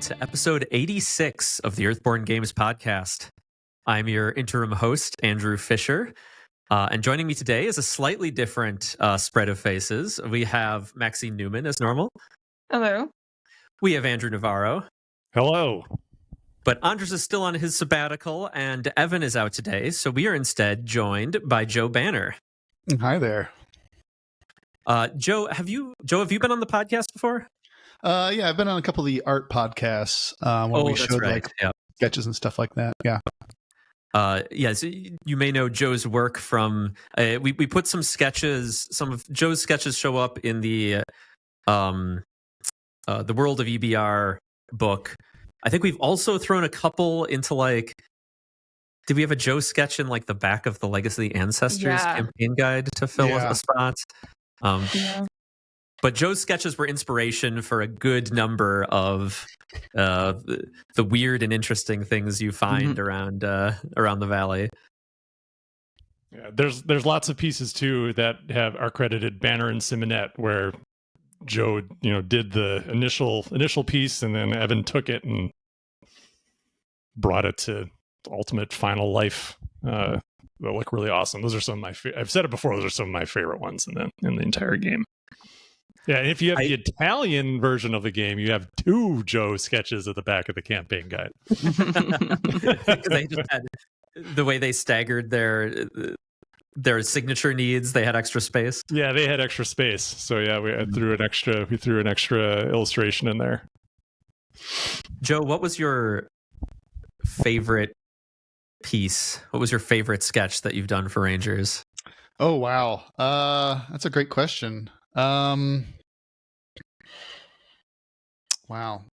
to episode 86 of the Earthborne Games podcast. I'm your interim host, Andrew Fischer, and joining me today is a slightly different spread of faces. We have Maxine Newman as normal. Hello. We have Andrew Navarro. Hello. But Andres is still on his sabbatical, and Evan is out today, so we are instead joined by Joe Banner. Hi there. Joe, have you been on the podcast before? Yeah, I've been on a couple of the art podcasts when we showed sketches and stuff like that. Yeah. Yes, you may know Joe's work from. We put some sketches. Some of Joe's sketches show up in the World of EBR book. I think we've also thrown a couple into did we have a Joe sketch in the back of the Legacy of the Ancestors campaign guide to fill a spot? But Joe's sketches were inspiration for a good number of the weird and interesting things you find around the valley. Yeah, there's lots of pieces too that are credited Banner and Simonette, where Joe did the initial piece, and then Evan took it and brought it to ultimate final life. They look really awesome. Those are some of my I've said it before, those are some of my favorite ones in the entire game. Yeah, and if you have the Italian version of the game, you have two Joe sketches at the back of the campaign guide. They just had the way they staggered their signature needs. They had extra space. Yeah, they had extra space. So yeah, we threw an extra illustration in there. Joe, what was your favorite piece? What was your favorite sketch that you've done for Rangers? Oh wow, that's a great question. Wow.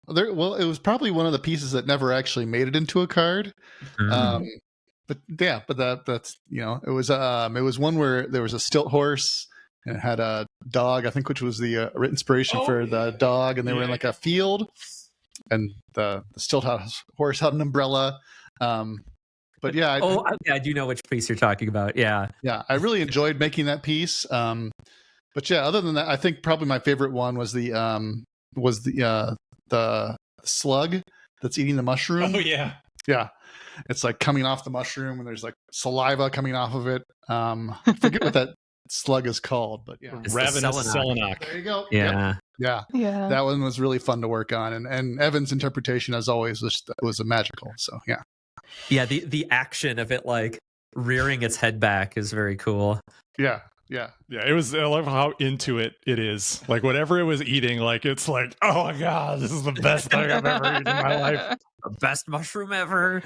It was probably one of the pieces that never actually made it into a card. But that's it was one where there was a stilt horse and it had a dog, I think, which was the inspiration for the dog, and they were in a field, and the stilt horse had an umbrella. But yeah, I do know which piece you're talking about. Yeah, I really enjoyed making that piece. But yeah, other than that, I think probably my favorite one was the slug that's eating the mushroom. Oh yeah. Yeah. It's coming off the mushroom, and there's saliva coming off of it. I forget what that slug is called, but yeah. Ravenous Selenok. There you go. Yeah. Yep. Yeah. That one was really fun to work on. And Evan's interpretation, as always, was magical. So yeah. Yeah, the action of it rearing its head back is very cool. Yeah. It was. I love how into it is. Whatever it was eating, it's oh my god, this is the best thing I've ever eaten in my life. The best mushroom ever.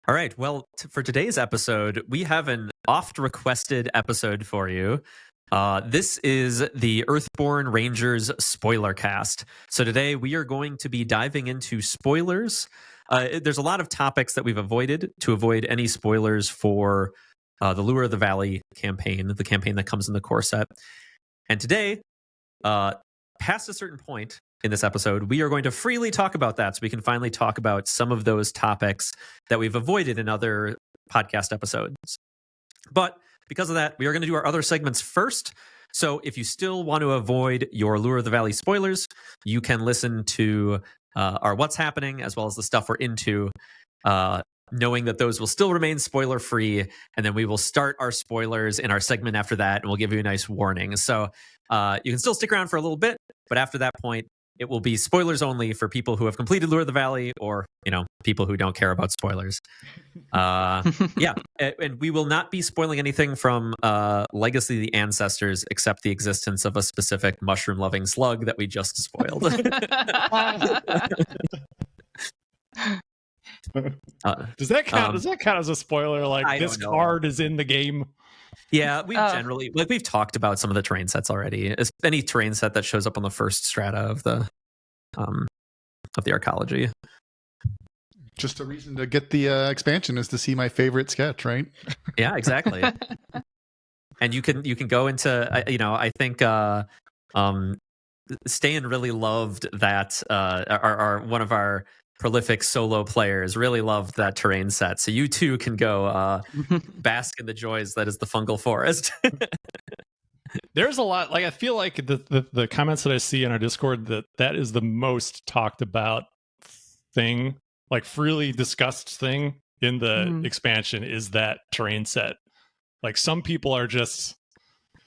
All right. Well, for today's episode, we have an oft-requested episode for you. This is the Earthborne Rangers spoiler cast. So today we are going to be diving into spoilers. There's a lot of topics that we've avoided to avoid any spoilers for the Lure of the Valley campaign, the campaign that comes in the core set. And today, past a certain point in this episode, we are going to freely talk about that, so we can finally talk about some of those topics that we've avoided in other podcast episodes. But because of that, we are going to do our other segments first. So if you still want to avoid your Lure of the Valley spoilers, you can listen to our What's Happening, as well as the stuff we're into, knowing that those will still remain spoiler free. And then we will start our spoilers in our segment after that, and we'll give you a nice warning. So you can still stick around for a little bit, but after that point, it will be spoilers only for people who have completed Lure of the Valley, or people who don't care about spoilers. Yeah, and we will not be spoiling anything from Legacy of the Ancestors, except the existence of a specific mushroom-loving slug that we just spoiled. Does that count? Does that count as a spoiler? This card is in the game. Yeah, we've generally we've talked about some of the terrain sets already. It's any terrain set that shows up on the first strata of the arcology. Just a reason to get the expansion is to see my favorite sketch, right? Yeah, exactly. And you can go into I think Stan really loved that. Our one of our prolific solo players really loved that terrain set. So you too can go bask in the joys that is the fungal forest. There's a lot. Like I feel like the comments that I see in our Discord that is the most talked about thing, like freely discussed thing in the expansion is that terrain set. Like some people are just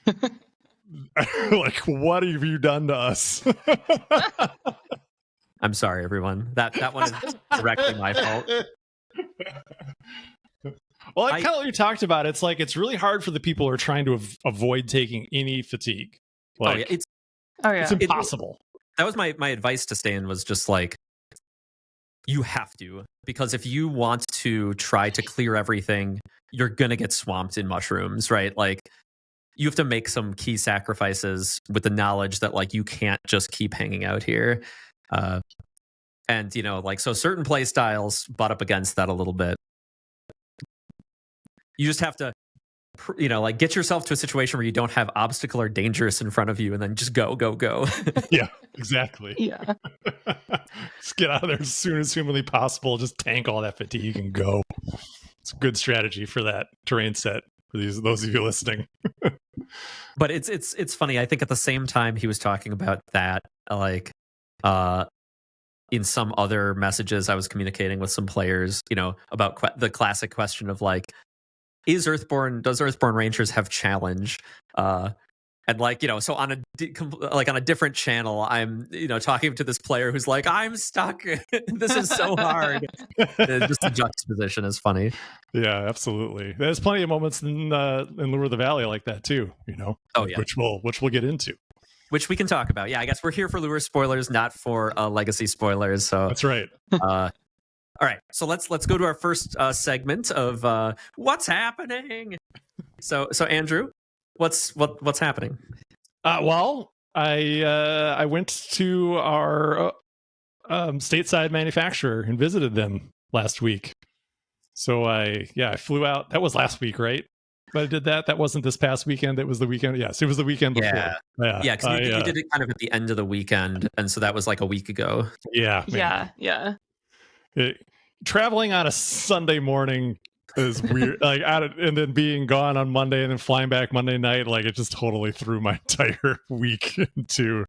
like, what have you done to us? I'm sorry, everyone. That one is directly my fault. Well, I kind of what you talked about. It's like it's really hard for the people who are trying to avoid taking any fatigue. Like, it's impossible. That was my advice to Stan, was just like, you have to, because if you want to try to clear everything, you're gonna get swamped in mushrooms, right? Like, you have to make some key sacrifices with the knowledge that like you can't just keep hanging out here. And you know, like, so certain play styles butt up against that a little bit. You just have to, you know, like get yourself to a situation where you don't have obstacle or dangerous in front of you, and then just go. Yeah, exactly. Yeah. Just get out of there as soon as humanly possible. Just tank all that fatigue and go. It's a good strategy for that terrain set for those of you listening. But it's funny. I think at the same time he was talking about that, like, in some other messages I was communicating with some players, you know, about the classic question of like, does Earthborne Rangers have challenge? And like, you know, so on a different channel, I'm, you know, talking to this player who's like, I'm stuck. This is so hard. Just the juxtaposition is funny. Yeah, absolutely. There's plenty of moments in Lure of the Valley like that too, you know. Oh yeah, which we'll get into. Which we can talk about. Yeah, I guess we're here for Lure spoilers, not for Legacy spoilers. So that's right. All right, so let's go to our first segment of what's happening. So Andrew, what's happening? Well, I went to our stateside manufacturer and visited them last week. So I flew out. That was last week, right? But I did that. That wasn't this past weekend. It was the weekend. Yes, it was the weekend before. Yeah. Because you did it kind of at the end of the weekend, and so that was like a week ago. Yeah. Man. Yeah. Traveling on a Sunday morning is weird. Like, and then being gone on Monday and then flying back Monday night, like it just totally threw my entire week into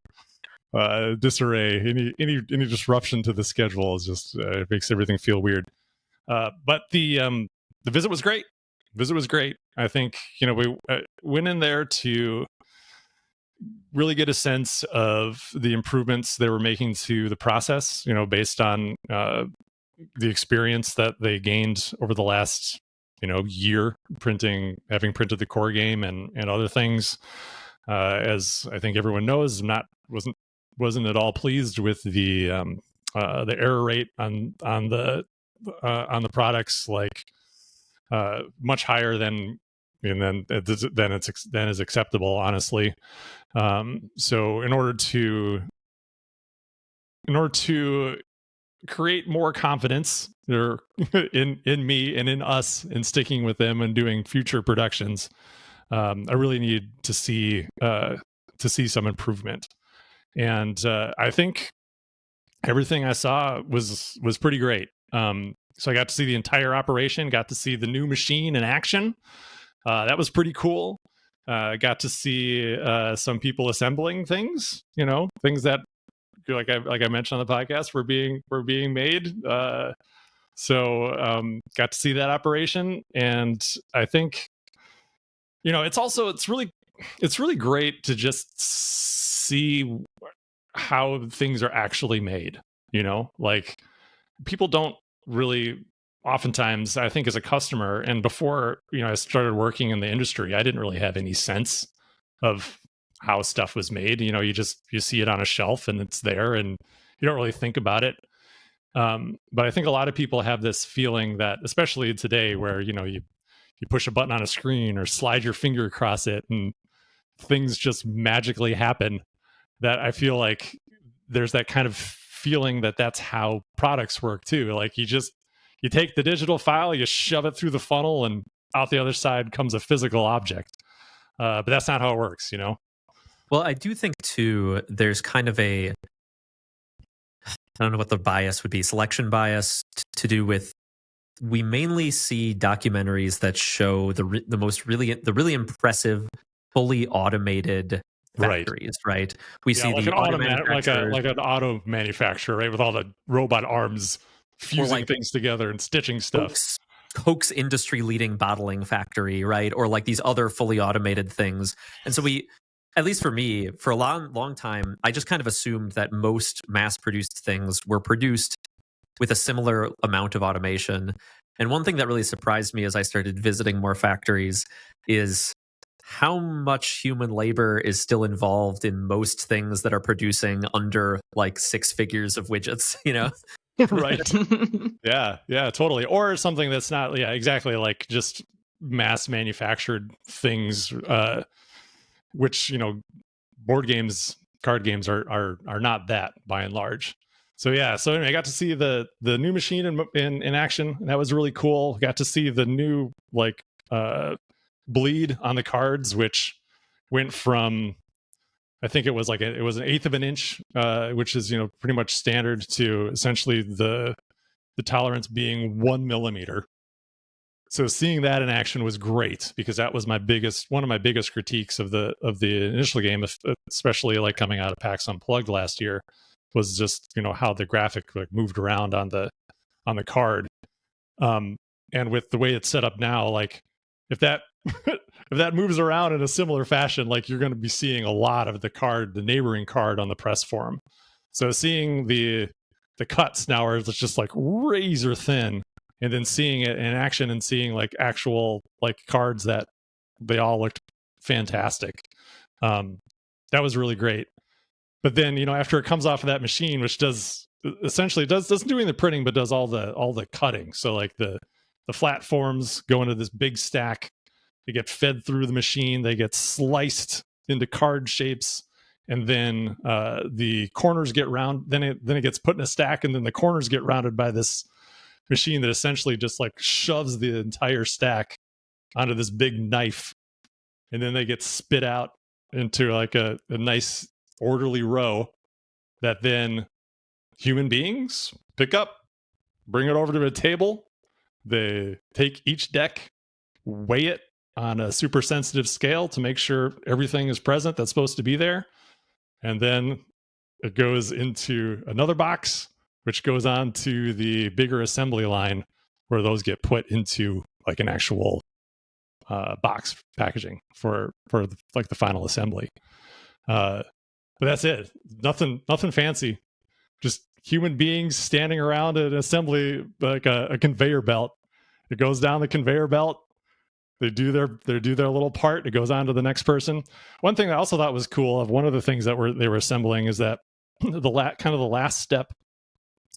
disarray. Any disruption to the schedule is just it makes everything feel weird. But the visit was great. I think, you know, we went in there to really get a sense of the improvements they were making to the process, you know, based on the experience that they gained over the last, you know, year having printed the core game and other things. As I think everyone knows, wasn't at all pleased with the error rate on the products, like much higher than is acceptable, honestly. So in order to create more confidence in me and in us in sticking with them and doing future productions, I really need to see some improvement. And I think everything I saw was pretty great. So I got to see the entire operation, got to see the new machine in action. That was pretty cool. Got to see some people assembling things, you know, things that, like I mentioned on the podcast, were being made. So got to see that operation, and I think, you know, it's really great to just see how things are actually made. You know, like people don't really. Oftentimes, I think as a customer, and before, you know, I started working in the industry, I didn't really have any sense of how stuff was made. You know, you see it on a shelf and it's there, and you don't really think about it. But I think a lot of people have this feeling that, especially today, where, you know, you push a button on a screen or slide your finger across it and things just magically happen, that I feel like there's that kind of feeling that that's how products work too. Like you take the digital file, you shove it through the funnel, and out the other side comes a physical object. But that's not how it works, you know? Well, I do think too, there's kind of I don't know what the bias would be, selection bias to do with, we mainly see documentaries that show the really impressive fully automated factories, right? We see like the an auto automatic, manufacturers, like an auto manufacturer, right, with all the robot arms fusing like things together and stitching stuff. Coke's industry leading bottling factory, right? Or like these other fully automated things. And so at least for me, for a long time, I just kind of assumed that most mass produced things were produced with a similar amount of automation. And one thing that really surprised me as I started visiting more factories is how much human labor is still involved in most things that are producing under like 6 figures of widgets, you know? Right. Yeah, totally. Or something that's not, exactly, like just mass manufactured things, which, board games, card games are not that by and large. So so anyway, I got to see the new machine in action. And that was really cool. Got to see the new like bleed on the cards, which went from, I think it was it was an eighth of an inch, which is pretty much standard, to essentially the tolerance being 1 millimeter. So seeing that in action was great, because that was one of my biggest critiques of the initial game, especially like coming out of PAX Unplugged last year, was just how the graphic like moved around on the card. And with the way it's set up now, like if that if that moves around in a similar fashion, like you're going to be seeing a lot of the neighboring card on the press form. So seeing the cuts now are just like razor thin, and then seeing it in action and seeing like actual like cards that they all looked fantastic. That was really great. But then after it comes off of that machine, which doesn't do any of the printing, but does all the cutting. So like the flat forms go into this big stack. They get fed through the machine. They get sliced into card shapes, and then the corners get round. Then it gets put in a stack, and then the corners get rounded by this machine that essentially just like shoves the entire stack onto this big knife, and then they get spit out into like a nice orderly row that then human beings pick up, bring it over to a table. They take each deck, weigh it on a super sensitive scale to make sure everything is present that's supposed to be there. And then it goes into another box, which goes on to the bigger assembly line, where those get put into like an actual box packaging for like the final assembly. But that's it. Nothing fancy. Just human beings standing around an assembly, like a conveyor belt. It goes down the conveyor belt. They do their little part. It goes on to the next person. One thing I also thought was cool, of one of the things that they were assembling, is that the last step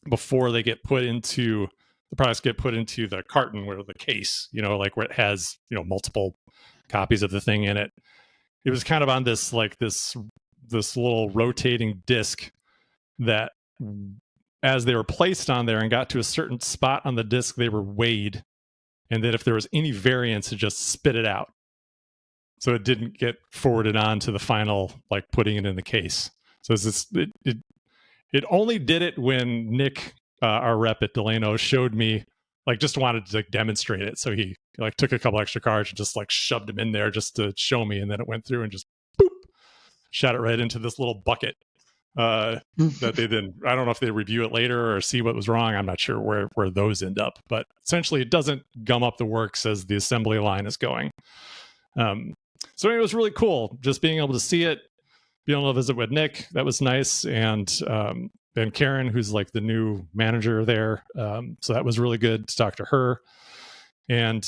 before they get put into the products get put into the carton, where the case, like where it has multiple copies of the thing in it. It was kind of on this little rotating disc that, as they were placed on there and got to a certain spot on the disc, they were weighed. And then if there was any variance, it just spit it out. So it didn't get forwarded on to the final, like putting it in the case. So it only did it when Nick, our rep at Delano, showed me, like just wanted to like demonstrate it. So he like took a couple extra cards and just like shoved them in there just to show me. And then it went through and just boop, shot it right into this little bucket. That they then, I don't know if they review it later or see what was wrong. I'm not sure where those end up, but essentially it doesn't gum up the works as the assembly line is going. So it was really cool just being able to see it, being able to visit with Nick. That was nice. And Karen, who's like the new manager there. So that was really good to talk to her. And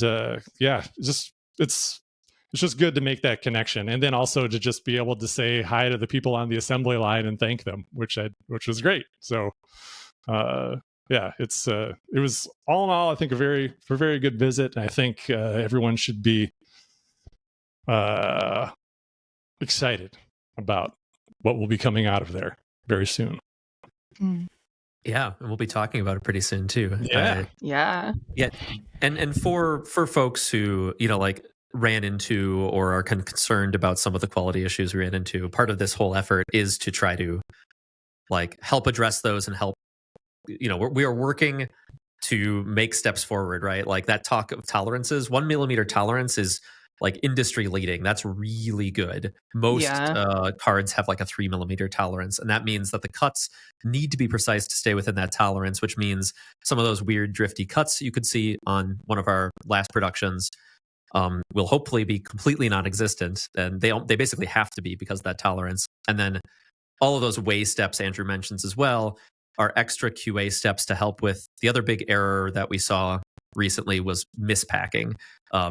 it's just good to make that connection, and then also to just be able to say hi to the people on the assembly line and thank them, which was great. So it was all in all, I think a very good visit. And I think everyone should be excited about what will be coming out of there very soon. Yeah, and we'll be talking about it pretty soon too. Yeah. And for folks who like ran into or are concerned about some of the quality issues we ran into, part of this whole effort is to try to like help address those and help. We are working to make steps forward, right? Like that talk of tolerances. 1 millimeter tolerance is like industry leading. That's really good. Most cards have like a 3mm tolerance, and that means that the cuts need to be precise to stay within that tolerance, which means some of those weird drifty cuts you could see on one of our last productions will hopefully be completely non-existent, and they basically have to be because of that tolerance. And then all of those weigh steps Andrew mentions as well are extra QA steps to help with the other big error that we saw recently was mispacking,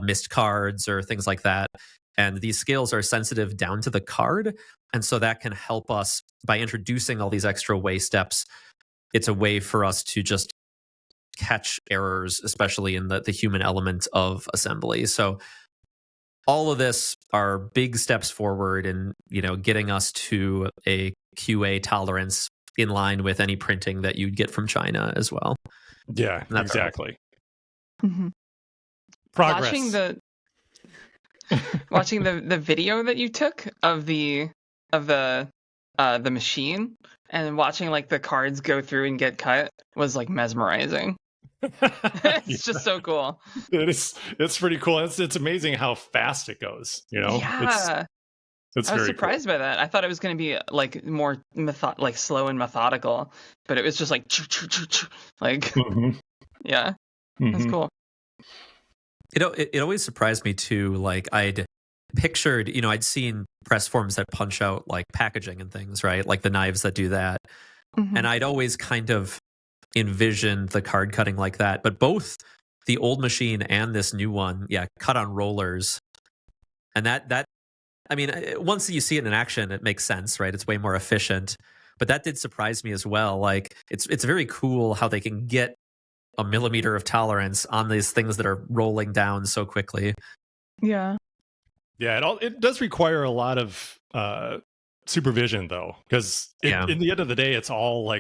missed cards or things like that. And these scales are sensitive down to the card. And so that can help us by introducing all these extra weigh steps. It's a way for us to just catch errors, especially in the human element of assembly. So all of this are big steps forward in, getting us to a QA tolerance in line with any printing that you'd get from China as well. Yeah, exactly. Mm-hmm. Progress. Watching the video that you took of the machine and watching like the cards go through and get cut was like mesmerizing. It's just so cool. It's pretty cool. It's amazing how fast it goes. Yeah. It's I was very surprised by that. I thought it was going to be like more slow and methodical, but it was just like like yeah. That's cool. It always surprised me too. Like I'd pictured, I'd seen press forms that punch out like packaging and things, right? Like the knives that do that. Mm-hmm. And I'd always kind of envisioned the card cutting like that. But both the old machine and this new one, cut on rollers. And that I mean, once you see it in action, it makes sense, right? It's way more efficient. But that did surprise me as well. Like it's very cool how they can get a millimeter of tolerance on these things that are rolling down so quickly. Yeah. Yeah, it does require a lot of supervision though, because in the end of the day, it's all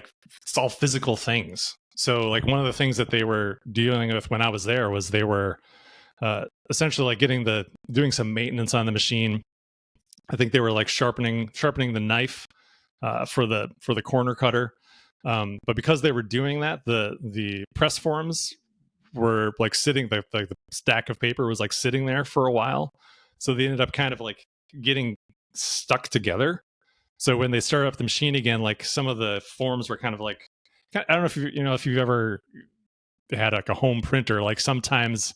physical things. So like one of the things that they were dealing with when I was there was they were essentially like doing some maintenance on the machine. I think they were like sharpening the knife for the corner cutter. But because they were doing that, the press forms were like sitting, the stack of paper was like sitting there for a while. So they ended up kind of like getting stuck together. So when they started up the machine again, like some of the forms were kind of like, I don't know if you've ever had like a home printer, like sometimes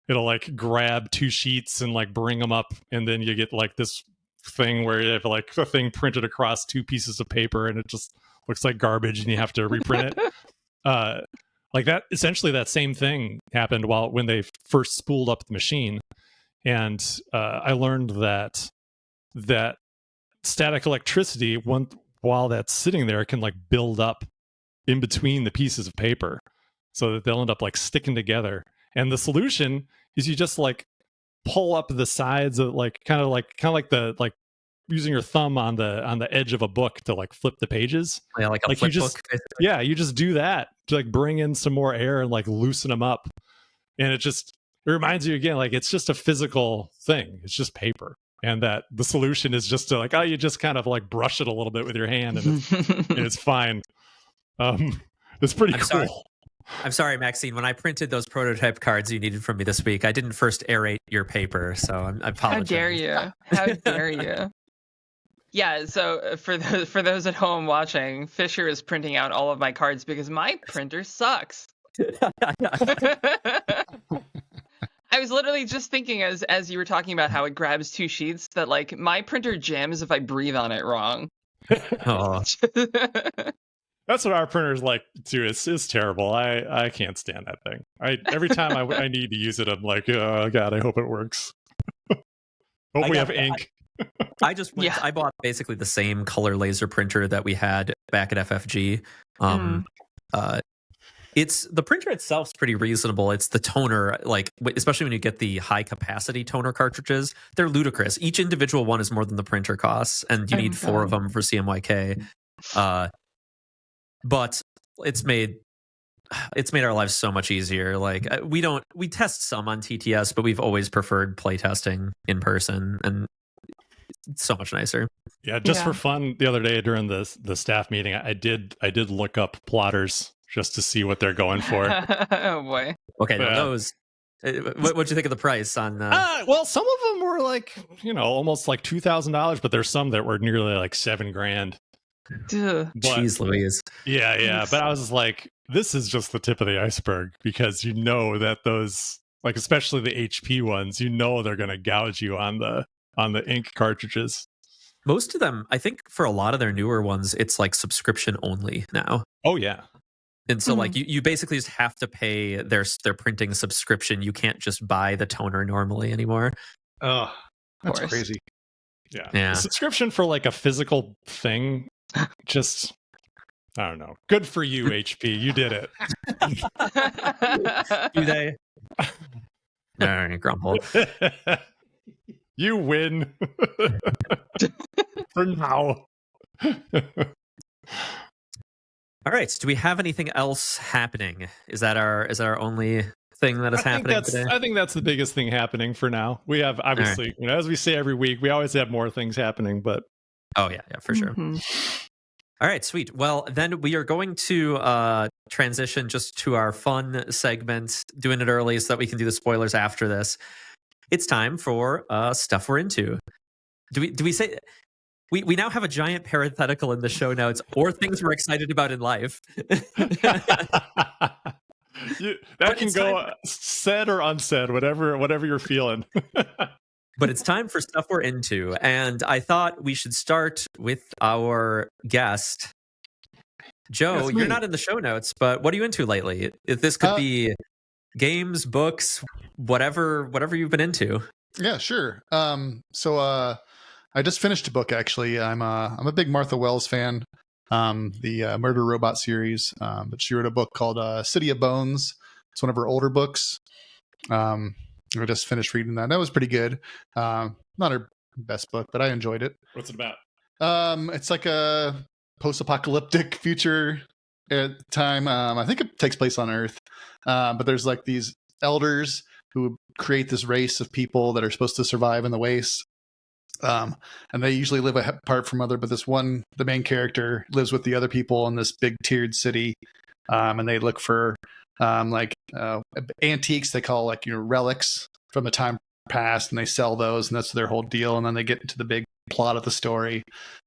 it'll like grab two sheets and like bring them up, and then you get like this thing where you have like a thing printed across two pieces of paper and it just looks like garbage and you have to reprint it. Like that, essentially that same thing happened when they first spooled up the machine. And I learned that static electricity, while that's sitting there, can like build up in between the pieces of paper so that they'll end up like sticking together. And the solution is you just like pull up the sides of kind of like the using your thumb on the edge of a book to like flip the pages. Yeah, like a flip book. You just do that to like bring in some more air and like loosen them up. And it reminds you again, like it's just a physical thing. It's just paper. And that the solution is just to you just kind of like brush it a little bit with your hand and it's fine. It's pretty cool. I'm sorry, Maxine. When I printed those prototype cards you needed from me this week, I didn't first aerate your paper, so I apologize. How dare you? How dare you? Yeah, so for those at home watching, Fischer is printing out all of my cards because my printer sucks. I was literally just thinking as you were talking about how it grabs two sheets that like my printer jams if I breathe on it wrong. Oh. That's what our printer's like too. It's terrible. I can't stand that thing. Every time I need to use it, I'm like, oh god, I hope it works. Hope we have ink. I bought basically the same color laser printer that we had back at FFG. It's the printer itself's pretty reasonable. It's the toner, like especially when you get the high capacity toner cartridges, they're ludicrous. Each individual one is more than the printer costs, and you need 4 of them for CMYK. But it's made our lives so much easier. Like we test some on TTS, but we've always preferred playtesting in person, and it's so much nicer. Yeah, just for fun, the other day during the staff meeting, I did look up plotters just to see what they're going for. Oh boy. Okay, those What'd you think of the price on? Well, some of them were like, almost like $2,000, but there's some that were nearly like $7,000. Duh. Jeez Louise. Yeah. But I was just like, this is just the tip of the iceberg, because that those, like, especially the HP ones, they're going to gouge you on the ink cartridges. Most of them, I think, for a lot of their newer ones, it's like subscription only now. Oh yeah. And so, like, you basically just have to pay their printing subscription. You can't just buy the toner normally anymore. Oh, that's course. crazy. Yeah. The subscription for like a physical thing, just, I don't know. Good for you, HP. You did it. Do they? All right, grumble. You win. For now. All right. Do we have anything else happening? Is that our only thing that is happening today? I think that's the biggest thing happening for now. We have, obviously, as we say every week, we always have more things happening, but oh yeah, for sure. All right, sweet. Well, then we are going to transition just to our fun segment, doing it early so that we can do the spoilers after this. It's time for stuff we're into. Do we say we now have a giant parenthetical in the show notes, or things we're excited about in life? That can go said or unsaid, whatever you're feeling. But it's time for stuff we're into, and I thought we should start with our guest. Joe, you're not in the show notes, but what are you into lately? If this could be games, books, whatever you've been into. Yeah, sure. So I just finished a book, actually. I'm a big Martha Wells fan. The Murder Robot series, but she wrote a book called City of Bones. It's one of her older books. I just finished reading that. That was pretty good. Not her best book, but I enjoyed it. What's it about? It's like a post-apocalyptic future at the time. I think it takes place on Earth, but there's like these elders who create this race of people that are supposed to survive in the wastes. And they usually live apart from other, but the main character lives with the other people in this big tiered city. And they look for antiques they call relics from the time past, and they sell those, and that's their whole deal. And then they get into the big plot of the story.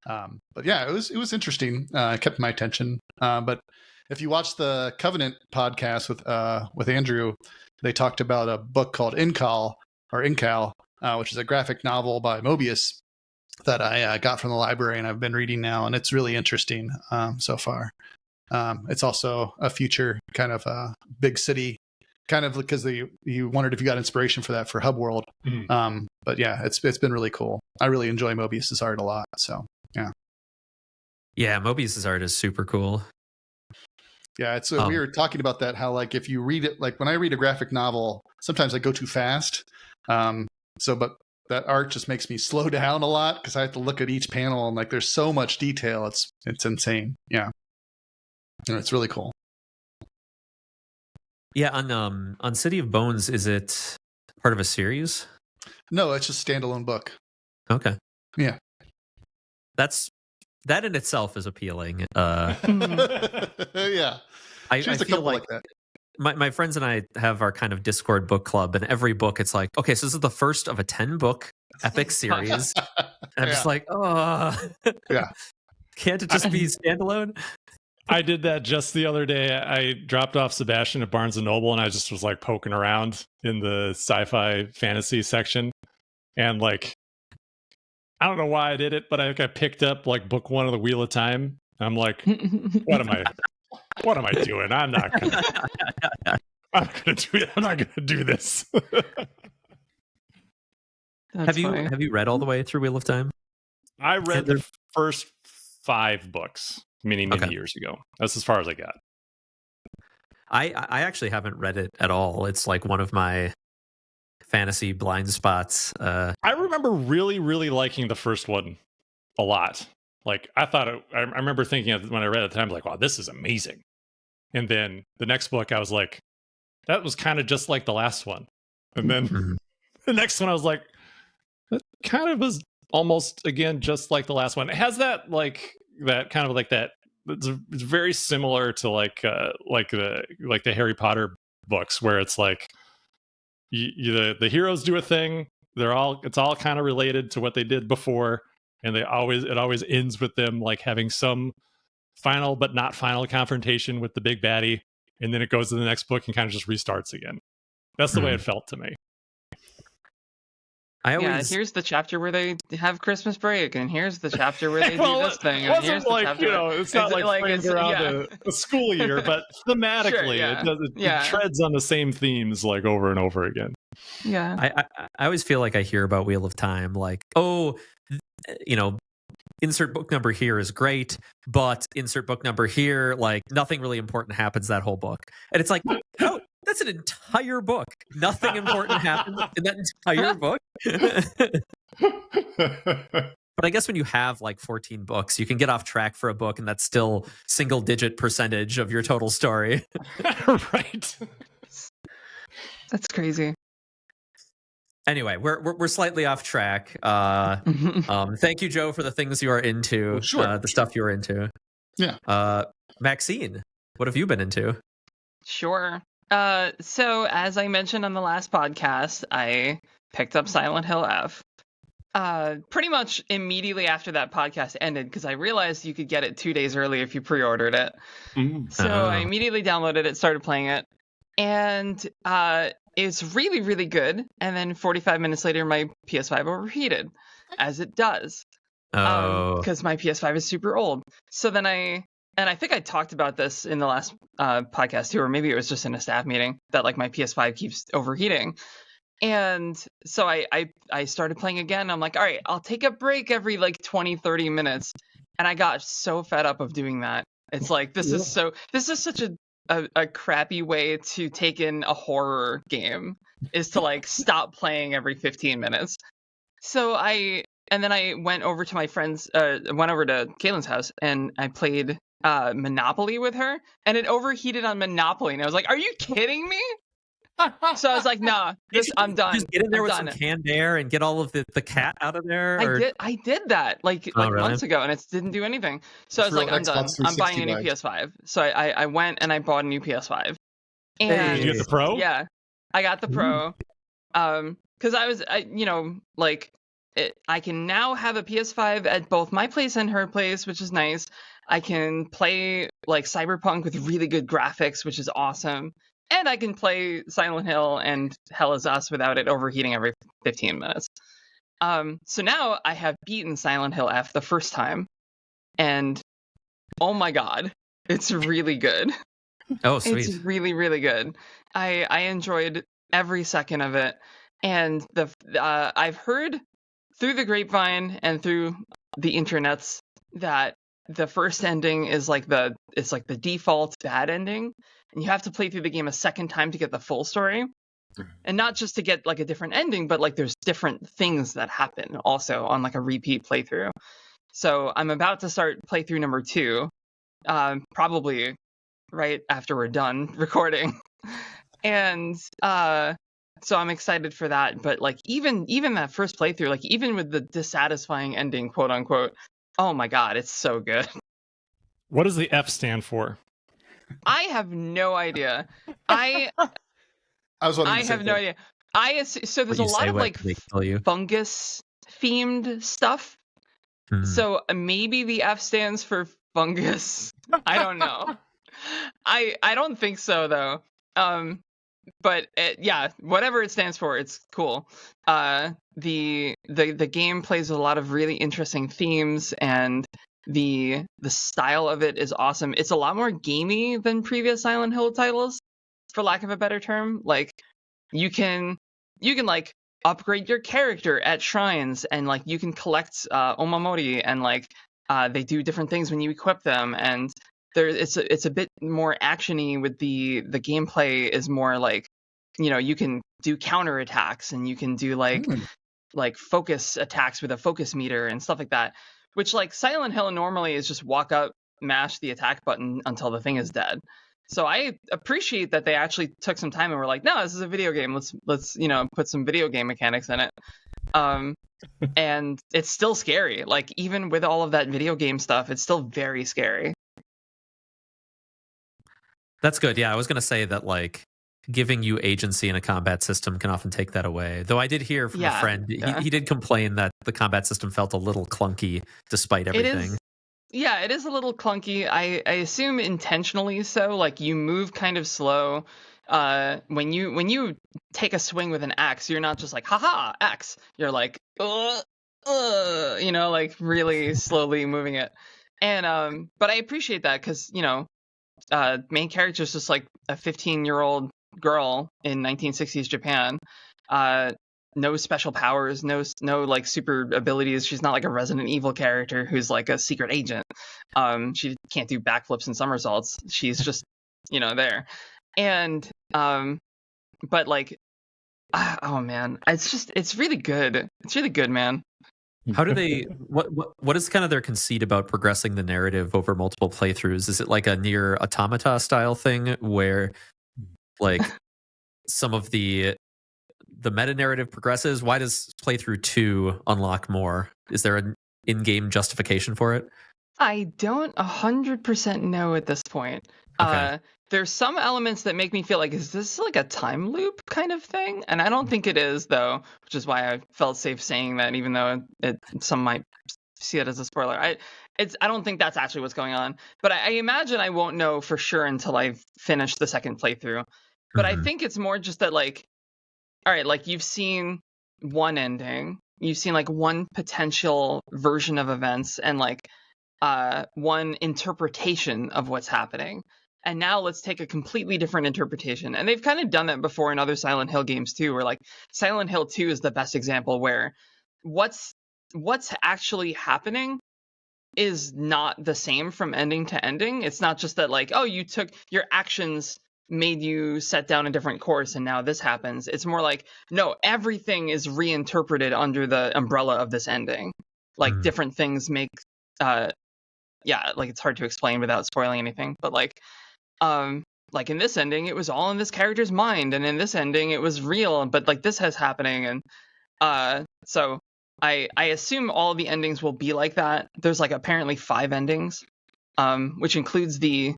But yeah, it was interesting. It kept my attention. But if you watch the Covenant podcast with Andrew, they talked about a book called Incal, which is a graphic novel by Mobius that I got from the library and I've been reading now, and it's really interesting so far. It's also a future kind of big city, kind of because you wondered if you got inspiration for that for Hub World. Mm-hmm. But yeah, it's been really cool. I really enjoy Mobius's art a lot. So yeah. Yeah, Mobius's art is super cool. Yeah, it's we were talking about that, how like if you read it, like when I read a graphic novel, sometimes I go too fast. But that art just makes me slow down a lot because I have to look at each panel and like there's so much detail. It's insane. Yeah. And it's really cool. Yeah, on City of Bones, is it part of a series? No, it's just a standalone book. Okay. Yeah. That in itself is appealing. Yeah. I feel like that. My friends and I have our kind of Discord book club, and every book it's like, okay, so this is the first of a 10-book epic series. And I'm just like, oh. Yeah. Can't it just be standalone? I did that just the other day. I dropped off Sebastian at Barnes & Noble, and I just was like poking around in the sci-fi fantasy section. And like, I don't know why I did it, but I picked up like book 1 of the Wheel of Time. I'm like, what am I doing? I'm not gonna do this. Have you read all the way through Wheel of Time? I read the first 5 books many years ago. That's as far as I got. I actually haven't read it at all. It's like one of my fantasy blind spots. I remember really, really liking the first one a lot. Like I remember thinking when I read it at the time, like, wow, this is amazing. And then the next book, I was like, that was kind of just like the last one. And then the next one, I was like, that kind of was almost again just like the last one. It has that kind of like that. It's very similar to like the Harry Potter books, where it's like the heroes do a thing. It's all kind of related to what they did before, and it always ends with them like having some final but not final confrontation with the big baddie, and then it goes to the next book and kind of just restarts again. That's the way it felt to me. Here's the chapter where they have Christmas break, and here's the chapter where they do this thing. It And wasn't here's like, the chapter it's not like framed around a school year, but thematically, it treads on the same themes like over and over again. Yeah. I always feel like I hear about Wheel of Time, like, insert book number here is great, but insert book number here, like nothing really important happens that whole book. And it's like, no, that's an entire book. Nothing important happens in that entire book. But I guess when you have like 14 books, you can get off track for a book, and that's still single-digit percentage of your total story. Right. That's crazy. Anyway, we're slightly off track. Thank you, Joe, for the things you are into. Sure. The stuff you're into. Yeah. Maxine, what have you been into? Sure. So as I mentioned on the last podcast, I picked up Silent Hill F. Pretty much immediately after that podcast ended, because I realized you could get it 2 days early if you pre-ordered it. So I immediately downloaded it, started playing it, and it's really, really good. And then 45 minutes later, my PS5 overheated, as it does. Because my PS5 is super old. So then I think I talked about this in the last podcast too, or maybe it was just in a staff meeting, that like my PS5 keeps overheating. And so I started playing again. I'm like, all right, I'll take a break every like 20, 30 minutes. And I got so fed up of doing that. It's like, this is such a crappy way to take in a horror game, is to like stop playing every 15 minutes. So then I went over to my friend's, went over to Caitlin's house, and I played Monopoly with her, and it overheated on Monopoly, and I was like, are you kidding me? So I was like, nah, I'm done. Just get in there with some canned air and get all of the cat out of there. I did that like really? months ago, and it didn't do anything. So I was like, I'm done. I'm buying a new PS5. So I went and I bought a new PS5. And did you get the Pro? Yeah, I got the Pro. Because I can now have a PS5 at both my place and her place, which is nice. I can play like Cyberpunk with really good graphics, which is awesome. And I can play Silent Hill and Hell Is Us without it overheating every 15 minutes. So now I have beaten Silent Hill F the first time. And oh my god, it's really good. Oh, sweet. It's really, really good. I enjoyed every second of it. And I've heard through the grapevine and through the internets that the first ending is like the default bad ending, and you have to play through the game a second time to get the full story. And not just to get like a different ending, but like there's different things that happen also on like a repeat playthrough. So I'm about to start playthrough number 2, probably right after we're done recording. And so I'm excited for that. But like even that first playthrough, like even with the dissatisfying ending, quote unquote, oh my god, it's so good. What does the F stand for? I have no idea. I have no idea. So there's a lot of like fungus themed stuff. So maybe the F stands for fungus. I don't know. I don't think so though. But yeah, whatever it stands for, it's cool. The game plays with a lot of really interesting themes, and the style of it is awesome. It's a lot more gamey than previous Silent Hill titles, for lack of a better term. Like you can like upgrade your character at shrines, and like you can collect omamori, and like they do different things when you equip them, and it's a bit more actiony with the gameplay is more like, you can do counter attacks, and you can do like focus attacks with a focus meter and stuff like that, which like Silent Hill normally is just walk up, mash the attack button until the thing is dead. So I appreciate that they actually took some time and were like, no, this is a video game. Let's put some video game mechanics in it. And it's still scary. Like even with all of that video game stuff, it's still very scary. That's good. Yeah, I was going to say that like giving you agency in a combat system can often take that away. Though I did hear from a friend, he did complain that the combat system felt a little clunky despite everything. It is a little clunky. I assume intentionally so. Like, you move kind of slow. When you take a swing with an axe, you're not just like, haha, axe. You're like, like really slowly moving it. And but I appreciate that because, main character is just like a 15-year-old girl in 1960s Japan. No special powers, no like super abilities. She's not like a Resident Evil character who's like a secret agent. She can't do backflips and somersaults. She's just, there. And but like, oh man, it's really good. It's really good, man. How do they? What is kind of their conceit about progressing the narrative over multiple playthroughs? Is it like a Nier Automata style thing where, like, some of the meta narrative progresses? Why does playthrough 2 unlock more? Is there an in-game justification for it? I don't 100% know at this point. Okay. There's some elements that make me feel like, is this like a time loop kind of thing? And I don't think it is, though, which is why I felt safe saying that, even though some might see it as a spoiler. I don't think that's actually what's going on. But I imagine I won't know for sure until I've finished the second playthrough. But I think it's more just that, like, all right, like, you've seen one ending, you've seen like one potential version of events, and like one interpretation of what's happening. And now let's take a completely different interpretation. And they've kind of done that before in other Silent Hill games too, where like Silent Hill 2 is the best example, where what's actually happening is not the same from ending to ending. It's not just that, like, oh, you took your actions made you set down a different course and now this happens. It's more like, no, everything is reinterpreted under the umbrella of this ending. Like, different things make like, it's hard to explain without spoiling anything, but like in this ending it was all in this character's mind, and in this ending it was real, but like this has happening. And so I assume all the endings will be like that. There's like apparently 5 endings, which includes the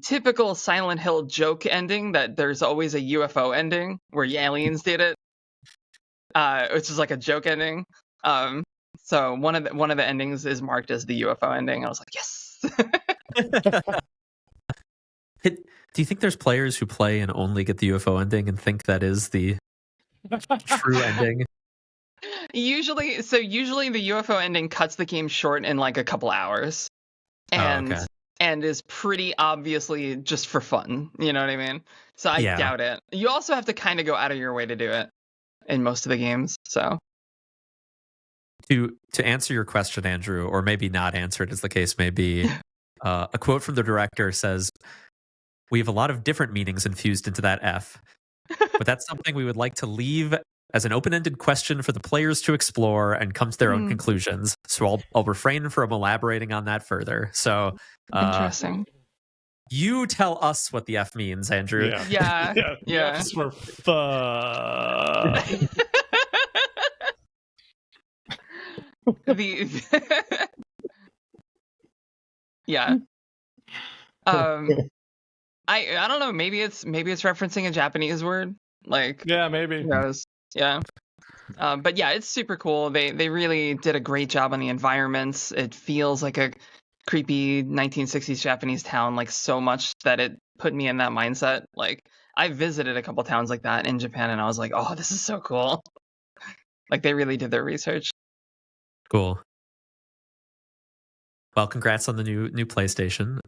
typical Silent Hill joke ending that there's always a UFO ending where the aliens did it, which is like a joke ending. So one of the endings is marked as the UFO ending. I was like, yes. Do you think there's players who play and only get the UFO ending and think that is the true ending? Usually the UFO ending cuts the game short in like a couple hours, and is pretty obviously just for fun. You know what I mean? So I doubt it. You also have to kind of go out of your way to do it in most of the games. So to answer your question, Andrew, or maybe not answer it as the case may be, a quote from the director says, "We have a lot of different meanings infused into that F, but that's something we would like to leave as an open-ended question for the players to explore and come to their own conclusions. So I'll refrain from elaborating on that further." So interesting. You tell us what the F means, Andrew. Yeah. F's for fuck. Yeah. I don't know. Maybe it's referencing a Japanese word. Like, yeah, maybe. Yeah. But yeah, it's super cool. They really did a great job on the environments. It feels like a creepy 1960s Japanese town, like, so much that it put me in that mindset. Like, I visited a couple towns like that in Japan, and I was like, oh, this is so cool. Like, they really did their research. Cool. Well, congrats on the new PlayStation.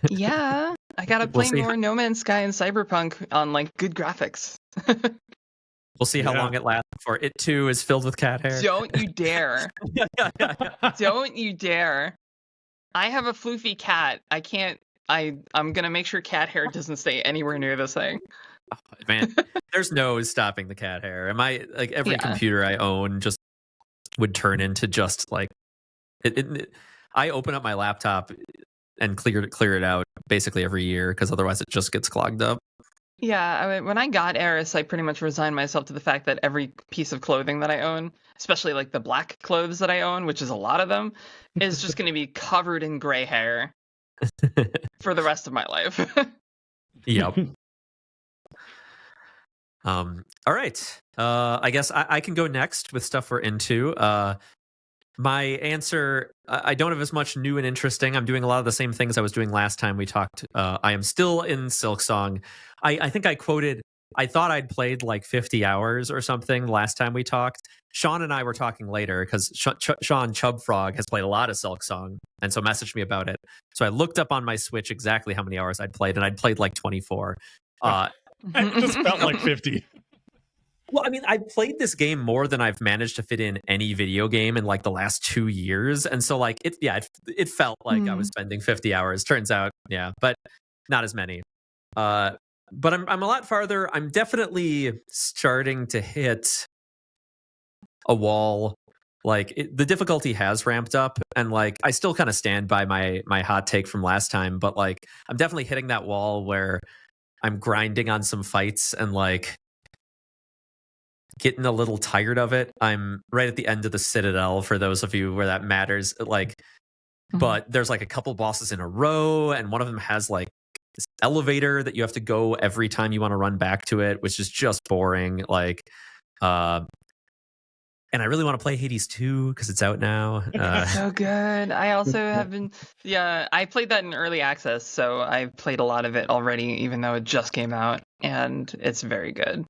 Yeah, I gotta play more No Man's Sky and Cyberpunk on like good graphics. We'll see how long it lasts before it too is filled with cat hair. Don't you dare! Don't you dare! I have a floofy cat. I can't. I'm gonna make sure cat hair doesn't stay anywhere near this thing. Oh, man, there's no stopping the cat hair. Am I like every computer I own just would turn into just like it I open up my laptop and clear it out basically every year because otherwise it just gets clogged up. Yeah, I mean, when I got Eris, I pretty much resigned myself to the fact that every piece of clothing that I own, especially like the black clothes that I own, which is a lot of them, is just going to be covered in gray hair for the rest of my life. Yep. All right. I guess I can go next with stuff we're into. My answer, I don't have as much new and interesting. I'm doing a lot of the same things I was doing last time we talked. I am still in Silksong. I think I quoted, I thought I'd played like 50 hours or something last time we talked. Sean and I were talking later because Sean Chubfrog has played a lot of Silksong and so messaged me about it. So I looked up on my Switch exactly how many hours I'd played, and I'd played like 24. It just felt like 50. Well, I mean, I've played this game more than I've managed to fit in any video game in like the last 2 years. And so like, it felt like I was spending 50 hours. Turns out, yeah, but not as many. But I'm a lot farther. I'm definitely starting to hit a wall. Like the difficulty has ramped up, and like I still kind of stand by my hot take from last time, but like I'm definitely hitting that wall where I'm grinding on some fights and like getting a little tired of it. I'm right at the end of the Citadel, for those of you where that matters. Like, but there's like a couple bosses in a row, and one of them has like this elevator that you have to go every time you want to run back to it, which is just boring. Like, and I really want to play Hades 2 because it's out now. It's so good. I also have been, I played that in early access, so I've played a lot of it already, even though it just came out, and it's very good.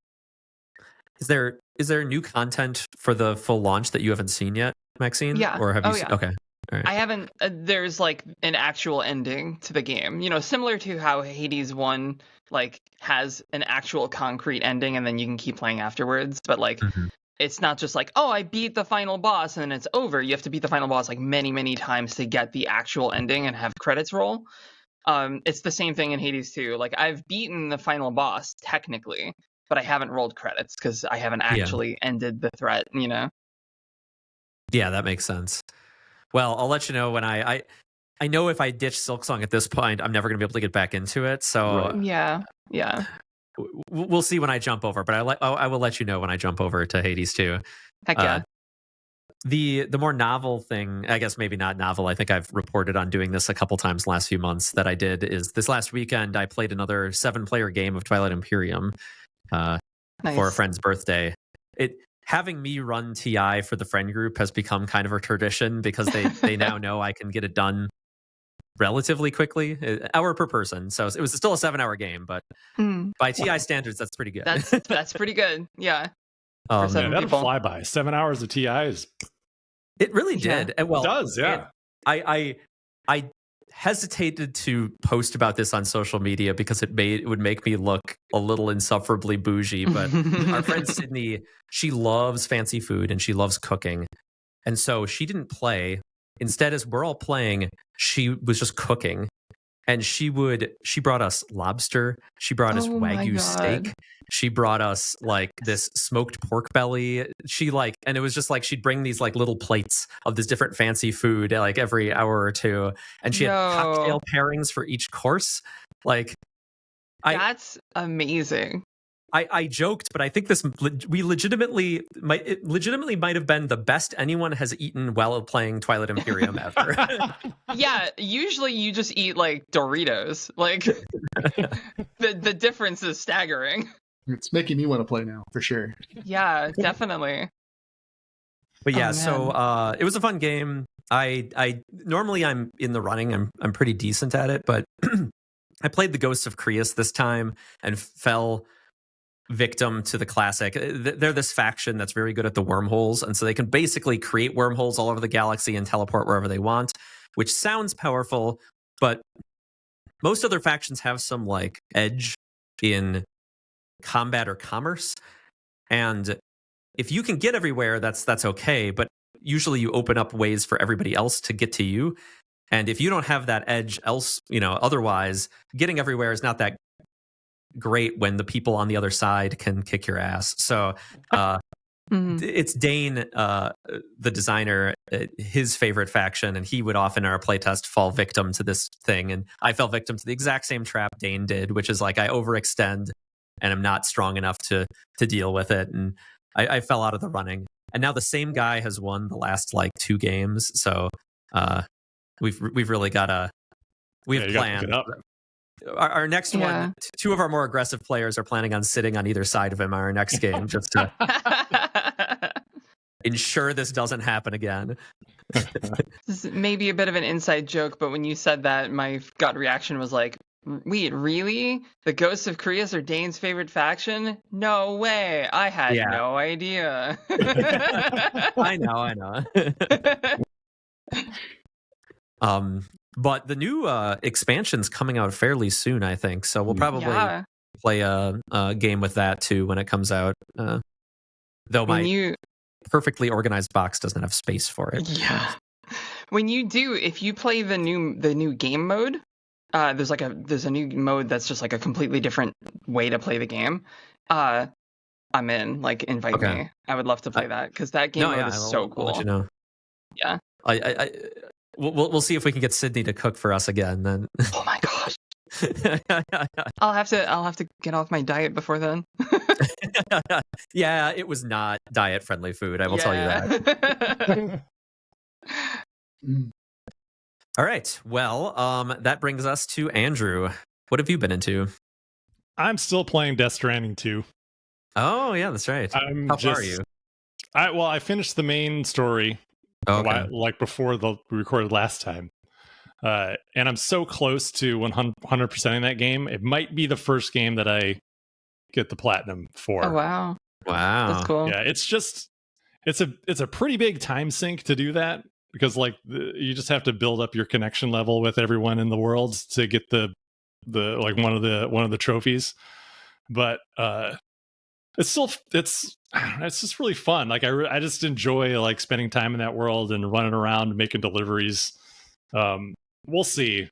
Is there new content for the full launch that you haven't seen yet, Maxine? Yeah. Or have you? Yeah. Okay. All right. I haven't. There's like an actual ending to the game. You know, similar to how Hades 1 like has an actual concrete ending, and then you can keep playing afterwards. But like, it's not just like, oh, I beat the final boss and then it's over. You have to beat the final boss like many, many times to get the actual ending and have credits roll. It's the same thing in Hades 2. Like, I've beaten the final boss technically, but I haven't rolled credits because I haven't actually ended the threat, you know? Yeah, that makes sense. Well, I'll let you know when I know if I ditch Silksong at this point, I'm never going to be able to get back into it. So yeah. We'll see when I jump over, but I will let you know when I jump over to Hades 2. Heck yeah. The more novel thing, I guess maybe not novel, I think I've reported on doing this a couple times in the last few months that I did, is this last weekend I played another 7-player game of Twilight Imperium for a friend's birthday. Having me run TI for the friend group has become kind of a tradition because they now know I can get it done relatively quickly, hour per person. So it was still a 7-hour game, but by TI standards, that's pretty good. That's pretty good. Yeah. Man, that'll fly by. 7 hours of TI is. It really did. Yeah. Well, it does, yeah. I hesitated to post about this on social media because it would make me look a little insufferably bougie. But our friend Sydney, she loves fancy food and she loves cooking, and so she didn't play. Instead, as we're all playing, she was just cooking. And she brought us lobster. She brought us Wagyu steak. She brought us like this smoked pork belly. And it was just like she'd bring these like little plates of this different fancy food like every hour or two. And she had cocktail pairings for each course. Like, that's amazing. I joked, but I think we legitimately might have been the best anyone has eaten while playing Twilight Imperium ever. Yeah, usually you just eat like Doritos. Like the difference is staggering. It's making me want to play now for sure. Yeah, definitely. But yeah, so it was a fun game. I normally I'm in the running. I'm pretty decent at it, but I played the Ghosts of Creus this time and fell victim to the classic. They're this faction that's very good at the wormholes, and so they can basically create wormholes all over the galaxy and teleport wherever they want, which sounds powerful, but most other factions have some like edge in combat or commerce, and if you can get everywhere, that's okay, but usually you open up ways for everybody else to get to you, and if you don't have that edge otherwise getting everywhere is not that great when the people on the other side can kick your ass. So it's Dane, the designer, his favorite faction, and he would often in our playtest fall victim to this thing. And I fell victim to the exact same trap Dane did, which is like I overextend and I'm not strong enough to deal with it. And I fell out of the running. And now the same guy has won the last like 2 games. So we've really got we have planned. our next one, two of our more aggressive players are planning on sitting on either side of him on our next game just to ensure this doesn't happen again. This is maybe a bit of an inside joke, but when you said that, my gut reaction was like, wait, really? The Ghosts of Koreas are Dane's favorite faction? No way. I had no idea. I know. But the new expansion's coming out fairly soon, I think. So we'll probably play a game with that too when it comes out. Though my perfectly organized box doesn't have space for it. Yeah. When you do, if you play the new game mode, there's a new mode that's just like a completely different way to play the game. I'm in. Like, invite me. I would love to play that because that game mode is so cool. I'll let you know. Yeah. We'll see if we can get Sydney to cook for us again. Then. Oh my gosh. I'll have to get off my diet before then. Yeah, it was not diet friendly food. I will tell you that. All right. Well, that brings us to Andrew. What have you been into? I'm still playing Death Stranding 2. Oh, yeah, that's right. How far are you? I finished the main story like before we recorded last time. And I'm so close to 100%ing that game. It might be the first game that I get the platinum for. Oh, wow. That's cool. Yeah, it's a pretty big time sink to do that because you just have to build up your connection level with everyone in the world to get the one of the trophies. But it's just really fun. Like I just enjoy spending time in that world and running around making deliveries. We'll see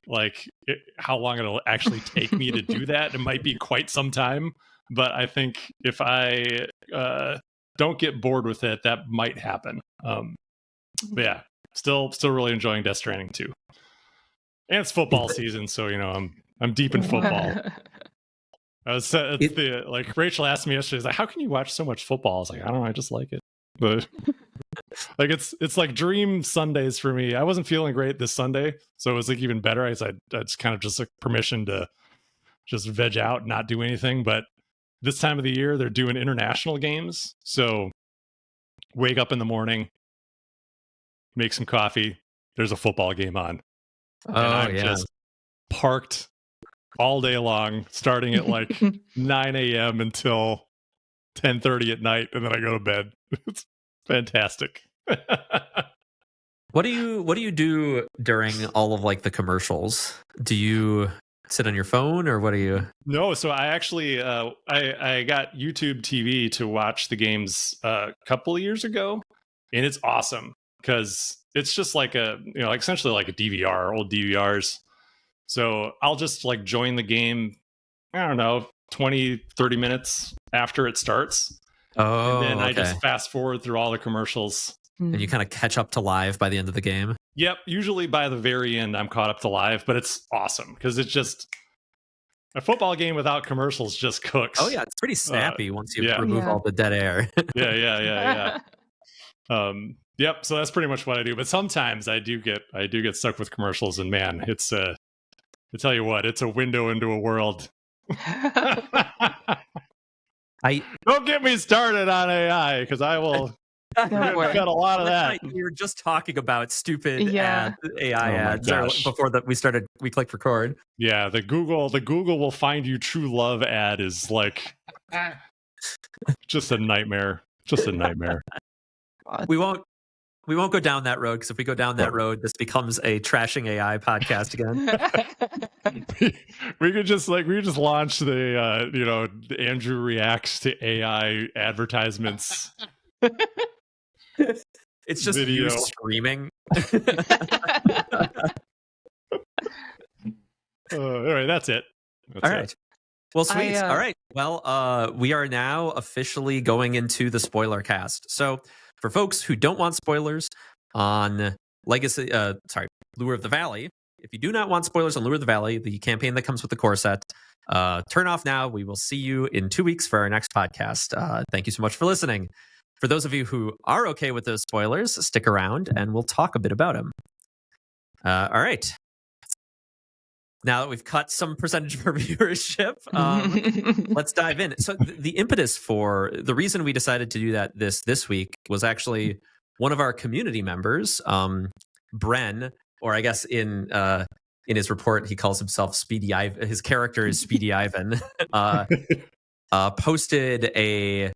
how long it'll actually take me to do that. It might be quite some time, but I think if I don't get bored with it, that might happen. But yeah, still really enjoying Death Stranding 2. And it's football season, so I'm deep in football. I was Rachel asked me yesterday, how can you watch so much football? I was like, I don't know, I just like it. But it's like dream Sundays for me. I wasn't feeling great this Sunday, so it was even better. I just kind of just permission to just veg out and not do anything. But this time of the year, they're doing international games, so wake up in the morning, make some coffee. There's a football game on. Oh, and I'm just parked all day long, starting at 9 a.m. until 10:30 at night, and then I go to bed. It's fantastic. What do you do during all of the commercials? Do you sit on your phone or what do you? No, so I actually I got YouTube TV to watch the games a couple of years ago, and it's awesome because it's just essentially like a DVR, old DVRs. So I'll just join the game, I don't know, 20, 30 minutes after it starts. Oh, and then I just fast forward through all the commercials. And you kind of catch up to live by the end of the game? Yep. Usually by the very end, I'm caught up to live, but it's awesome because it's just a football game without commercials just cooks. Oh, yeah. It's pretty snappy once you remove all the dead air. Yeah. Yep. So that's pretty much what I do. But sometimes I do get stuck with commercials, and man, it's I tell you what, it's a window into a world. Don't get me started on AI because I will cut a lot of that. We were just talking about stupid AI ads before we clicked record. Yeah, the Google will find you true love ad is just a nightmare. Just a nightmare. We won't go down that road because if we go down that road, this becomes a trashing AI podcast again. we could just launch the Andrew reacts to AI advertisements. It's just you screaming. Anyway, that's it. All right. Well, sweet. All right. Well, we are now officially going into the spoiler cast. So for folks who don't want spoilers on Lure of the Valley, if you do not want spoilers on Lure of the Valley, the campaign that comes with the core set, turn off now. We will see you in 2 weeks for our next podcast. Thank you so much for listening. For those of you who are okay with those spoilers, stick around and we'll talk a bit about them. All right. now that we've cut some percentage of our viewership, let's dive in. So the impetus for the reason we decided to do that this week was actually one of our community members, Bren, or I guess in his report he calls himself Speedy Ivan. His character is Speedy Ivan. Posted a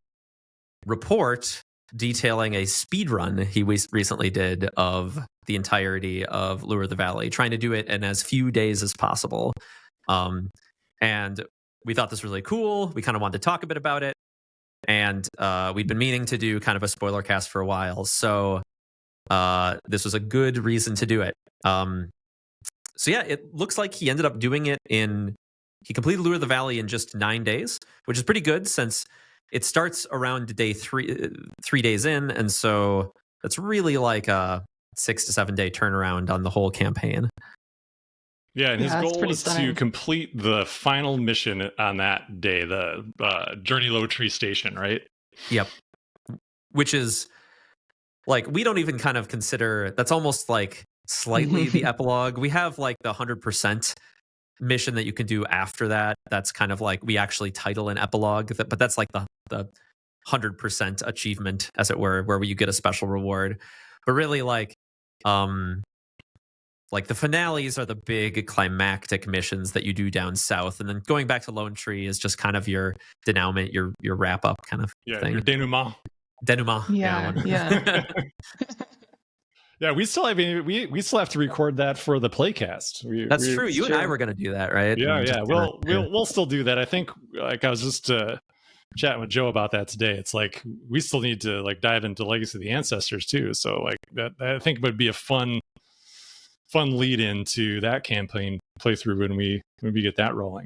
report detailing a speed run he recently did of the entirety of Lure of the Valley, trying to do it in as few days as possible. And we thought this was really cool. We kind of wanted to talk a bit about it. And we'd been meaning to do kind of a spoiler cast for a while. So this was a good reason to do it. So yeah, it looks like he ended up doing it he completed Lure of the Valley in just 9 days, which is pretty good since it starts around day 3 days in. And so that's really like a 6 to 7 day turnaround on the whole campaign. Yeah, and his goal is to complete the final mission on that day, the Journey Low Tree Station, right? Yep. Which is like, we don't even kind of consider, that's almost like slightly the epilogue. We have like the 100% mission that you can do after that. That's kind of like, we actually title an epilogue, but that's like the 100% achievement, as it were, where you get a special reward. But really, like the finales are the big climactic missions that you do down south, and then going back to Lone Tree is just kind of your denouement, your wrap up kind of thing. Your denouement. Yeah. Yeah, we still have to record that for the playcast. That's true. You and I were going to do that, right? Yeah. We'll still do that. I think, like, I was just chatting with Joe about that today. It's like we still need to like dive into Legacy of the Ancestors too. So like that, I think would be a fun lead into that campaign playthrough when we get that rolling.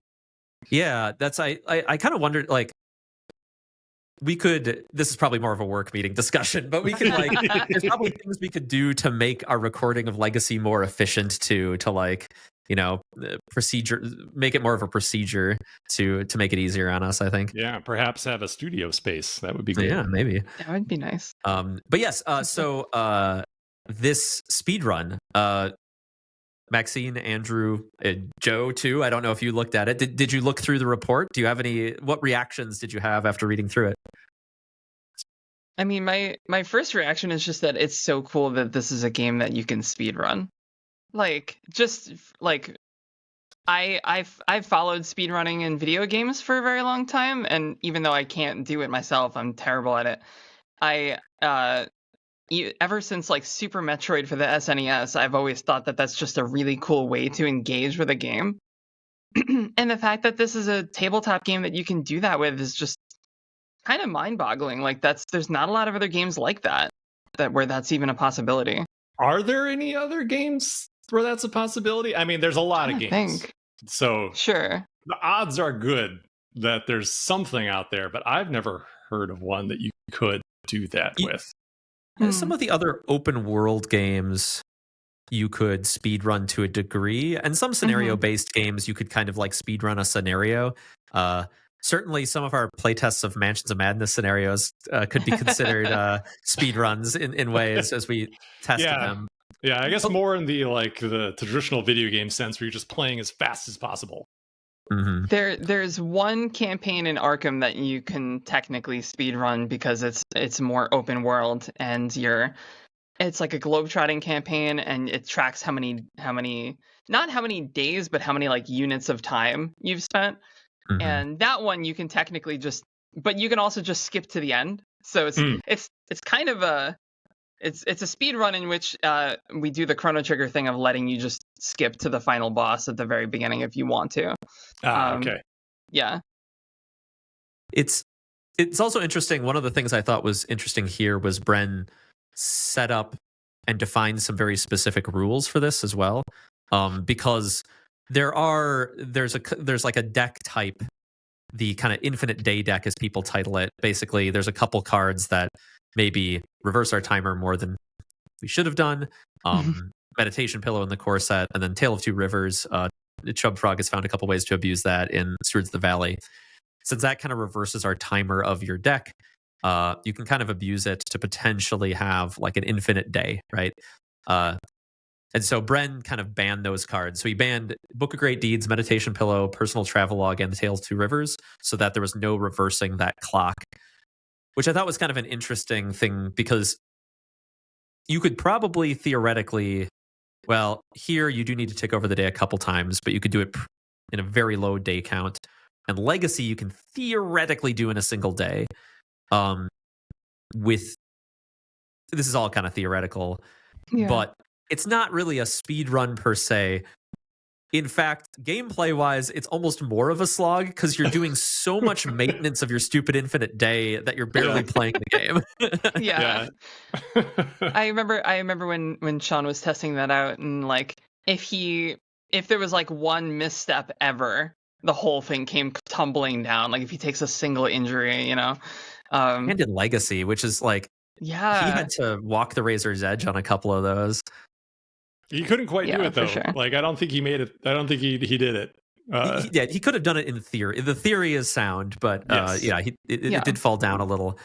Yeah, that's I kind of wondered, like, we could, this is probably more of a work meeting discussion, but we could like, there's probably things we could do to make our recording of Legacy more efficient to like, you know, procedure, make it more of a procedure to make it easier on us, I think. Yeah, perhaps have a studio space. That would be great. Yeah, maybe. That would be nice. But yes, so this speed run, Maxine, Andrew, Joe too. I don't know if you looked at it. Did you look through the report? Do you have what reactions did you have after reading through it? I mean, my first reaction is just that it's so cool that this is a game that you can speed run. Like, just like I've followed speedrunning in video games for a very long time, and even though I can't do it myself, I'm terrible at it. Ever since like Super Metroid for the SNES, I've always thought that that's just a really cool way to engage with a game. And the fact that this is a tabletop game that you can do that with is just kind of mind-boggling. Like, there's not a lot of other games like that where that's even a possibility. Are there any other games where that's a possibility? I mean, there's a lot of games. So sure, the odds are good that there's something out there, but I've never heard of one that you could do that with. Some of the other open world games you could speed run to a degree, and some scenario based games you could kind of like speed run a scenario. Certainly some of our playtests of Mansions of Madness scenarios could be considered speed runs in ways as we tested them. Yeah, I guess more in the traditional video game sense where you're just playing as fast as possible. Mm-hmm. There's one campaign in Arkham that you can technically speed run because it's more open world, and it's like a globetrotting campaign, and it tracks how many not how many days, but how many like units of time you've spent. Mm-hmm. And that one you can technically but you can also just skip to the end. So it's kind of it's a speed run in which we do the Chrono Trigger thing of letting you just skip to the final boss at the very beginning if you want to. Okay. Yeah. It's also interesting. One of the things I thought was interesting here was Bren set up and defined some very specific rules for this as well, because there's like a deck type, the kind of infinite day deck as people title it. Basically, there's a couple cards that maybe reverse our timer more than we should have done. Meditation Pillow in the core set, and then Tale of Two Rivers. Chub Frog has found a couple ways to abuse that in Stewards of the Valley. Since that kind of reverses our timer of your deck, you can kind of abuse it to potentially have like an infinite day, right? And so Bren kind of banned those cards. So he banned Book of Great Deeds, Meditation Pillow, Personal Travelogue, and the Tale of Two Rivers, so that there was no reversing that clock, which I thought was kind of an interesting thing, because you could probably theoretically, well, here you do need to tick over the day a couple times, but you could do it in a very low day count. And Legacy you can theoretically do in a single day. With this is all kind of theoretical, but it's not really a speed run per se. In fact, gameplay wise, it's almost more of a slog, because you're doing so much maintenance of your stupid infinite day that you're barely playing the game. Yeah. I remember when Sean was testing that out, and like if there was like one misstep ever, the whole thing came tumbling down. Like if he takes a single injury, And in Legacy, which is like, he had to walk the razor's edge on a couple of those. He couldn't quite do it though. Sure. Like I don't think he made it. I don't think he did it. He could have done it in theory. The theory is sound, but it did fall down a little.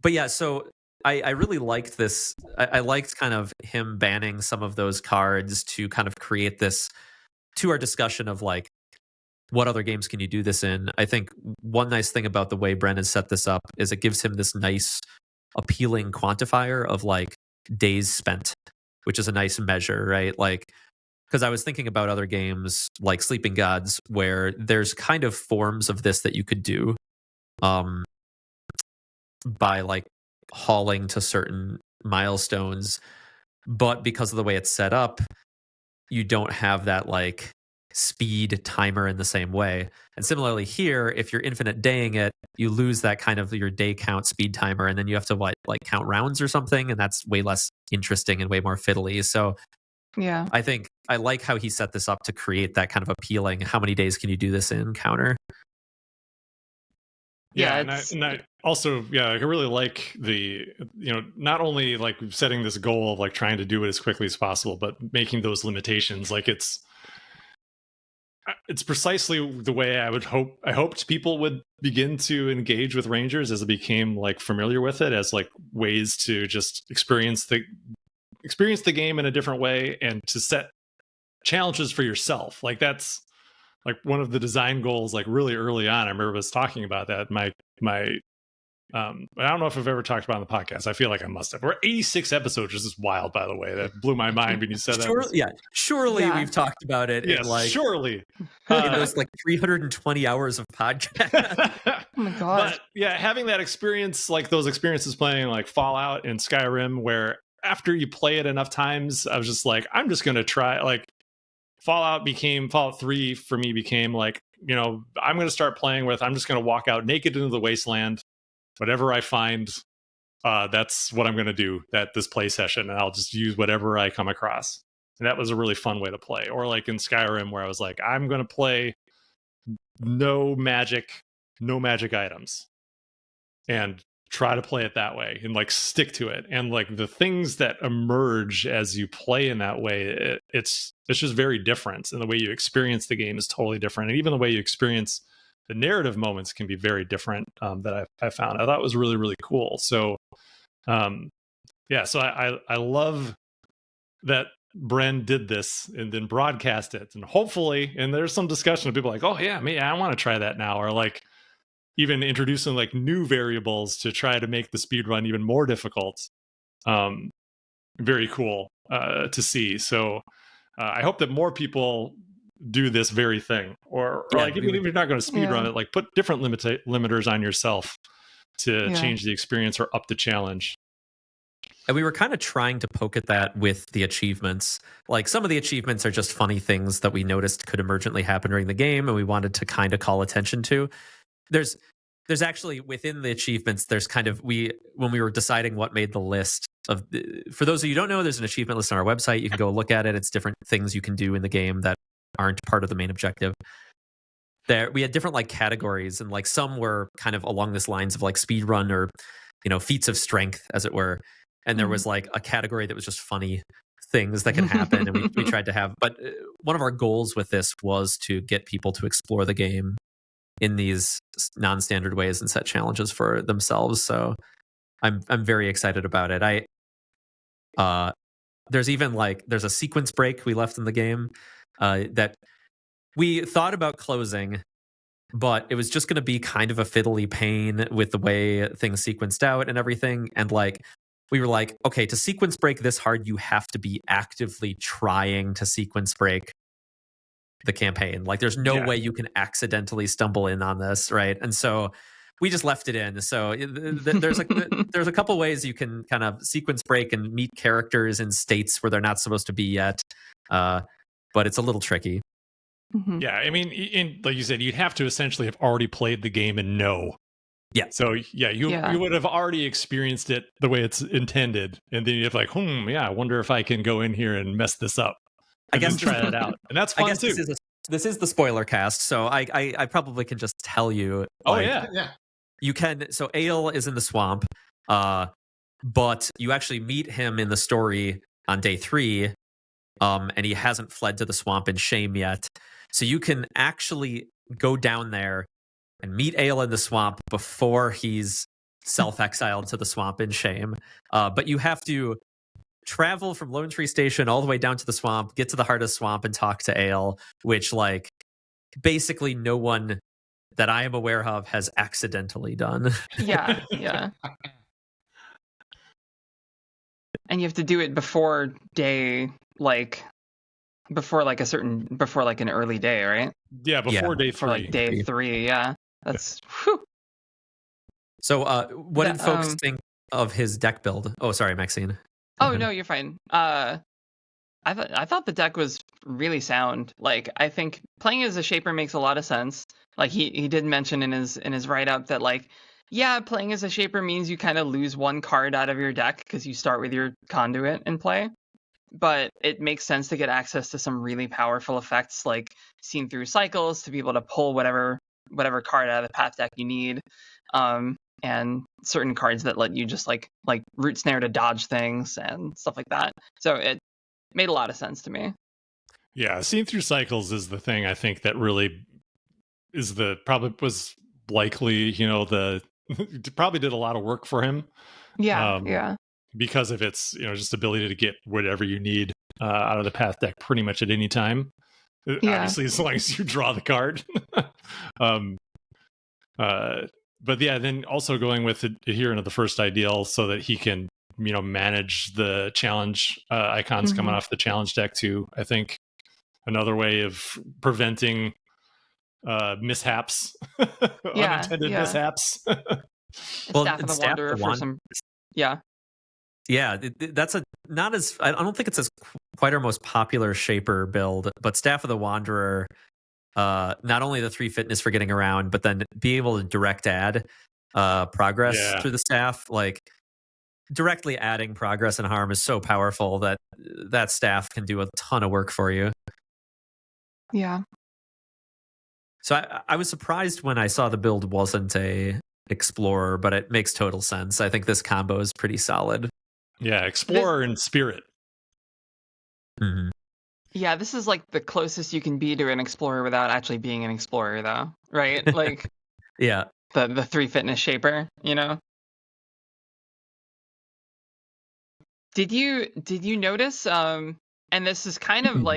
But yeah, so I really liked this. I liked kind of him banning some of those cards to kind of create this, to our discussion of like, what other games can you do this in? I think one nice thing about the way Brennan set this up is it gives him this nice, appealing quantifier of like days spent, which is a nice measure, right? Like, because I was thinking about other games like Sleeping Gods, where there's kind of forms of this that you could do by like hauling to certain milestones, but because of the way it's set up, you don't have that like speed timer in the same way. And similarly here, if you're infinite daying it, you lose that kind of your day count speed timer, and then you have to like count rounds or something, and that's way less interesting and way more fiddly. So yeah, I think I like how he set this up to create that kind of appealing, how many days can you do this in counter. Yeah, and I also, I really like the, not only like setting this goal of like trying to do it as quickly as possible, but making those limitations. Like it's precisely the way I hoped people would begin to engage with Rangers as they became like familiar with it, as like ways to just experience the game in a different way, and to set challenges for yourself. Like that's like one of the design goals, like really early on. I remember us talking about that. I don't know if I've ever talked about it on the podcast. I feel like I must have. We're 86 episodes, which is wild, by the way. That blew my mind when you said that. Surely we've talked about it. Yes, surely. In those like 320 hours of podcast. Oh my god. But yeah, having that experience, like those experiences playing like Fallout and Skyrim, where after you play it enough times, I was just like, I'm just going to try. Like Fallout 3 for me became like, I'm going to start playing with, I'm just going to walk out naked into the wasteland. Whatever I find, that's what I'm going to do at this play session, and I'll just use whatever I come across. And that was a really fun way to play. Or like in Skyrim, where I was like, I'm going to play no magic items, and try to play it that way, and like stick to it. And like the things that emerge as you play in that way, it's just very different, and the way you experience the game is totally different, and even the way you experience the narrative moments can be very different. That I found. I thought it was really, really cool. So, so I love that Bren did this and then broadcast it, and hopefully, and there's some discussion of people like, oh yeah, I want to try that now, or like even introducing like new variables to try to make the speed run even more difficult. Very cool to see. So I hope that more people do this very thing, or like even if you're not going to speed run it, like put different limiters on yourself to change the experience or up the challenge. And we were kind of trying to poke at that with the achievements. Like some of the achievements are just funny things that we noticed could emergently happen during the game, and we wanted to kind of call attention to. There's actually within the achievements, there's kind of, when we were deciding what made the list of, for those of you who don't know, there's an achievement list on our website. You can go look at it. It's different things you can do in the game that aren't part of the main objective. There we had different like categories, and like some were kind of along this lines of like speed run or feats of strength, as it were. And there was like a category that was just funny things that can happen, and we tried to have. But one of our goals with this was to get people to explore the game in these non-standard ways and set challenges for themselves. So I'm very excited about it. there's even there's a sequence break we left in the game that we thought about closing, but it was just going to be kind of a fiddly pain with the way things sequenced out and everything. And we were like, okay, to sequence break this hard, you have to be actively trying to sequence break the campaign. There's no way you can accidentally stumble in on this, right? And so we just left it in. So there's a couple ways you can kind of sequence break and meet characters in states where they're not supposed to be yet, but it's a little tricky. Mm-hmm. Yeah, I mean, like you said, you'd have to essentially have already played the game and know. Yeah. So you would have already experienced it the way it's intended, and then you'd have I wonder if I can go in here and mess this up. I guess try that out, and that's fun too. This is the spoiler cast, so I probably can just tell you. Yeah. You can. So Ale is in the swamp, but you actually meet him in the story on day 3, and he hasn't fled to the swamp in shame yet. So you can actually go down there and meet Ale in the swamp before he's self-exiled to the swamp in shame. But you have to travel from Lone Tree Station all the way down to the swamp, get to the heart of the swamp, and talk to Ale, which basically no one that I am aware of has accidentally done. Yeah. And you have to do it before day before an early day, right? Yeah, before day 3. Before day 3, yeah. That's whew. So what did folks think of his deck build? Oh, sorry, Maxine. Oh no, you're fine. I thought the deck was really sound. I think playing as a shaper makes a lot of sense. He did mention in his write-up that playing as a shaper means you kind of lose one card out of your deck because you start with your conduit in play. But it makes sense to get access to some really powerful effects seen through cycles to be able to pull whatever card out of the path deck you need, and certain cards that let you just like root snare to dodge things and stuff like that. So it made a lot of sense to me. Yeah, seen through cycles is the thing I think that really is probably was likely probably did a lot of work for him. Yeah. Because of its just ability to get whatever you need out of the path deck pretty much at any time. Obviously, as long as you draw the card. But yeah, then also going with adherent to the first ideal so that he can manage the challenge icons coming off the challenge deck too. I think another way of preventing mishaps, unintended mishaps. Staff of the Wanderer for some. Yeah, that's not as. I don't think it's as quite our most popular shaper build, but Staff of the Wanderer. Not only the 3 fitness for getting around, but then be able to direct add progress through the staff. Directly adding progress and harm is so powerful that staff can do a ton of work for you. Yeah. So I was surprised when I saw the build wasn't a explorer, but it makes total sense. I think this combo is pretty solid. Yeah, explorer and spirit. Mm-hmm. Yeah, this is the closest you can be to an explorer without actually being an explorer, though, right? Yeah, the 3 fitness shaper, Did you notice? And this is kind of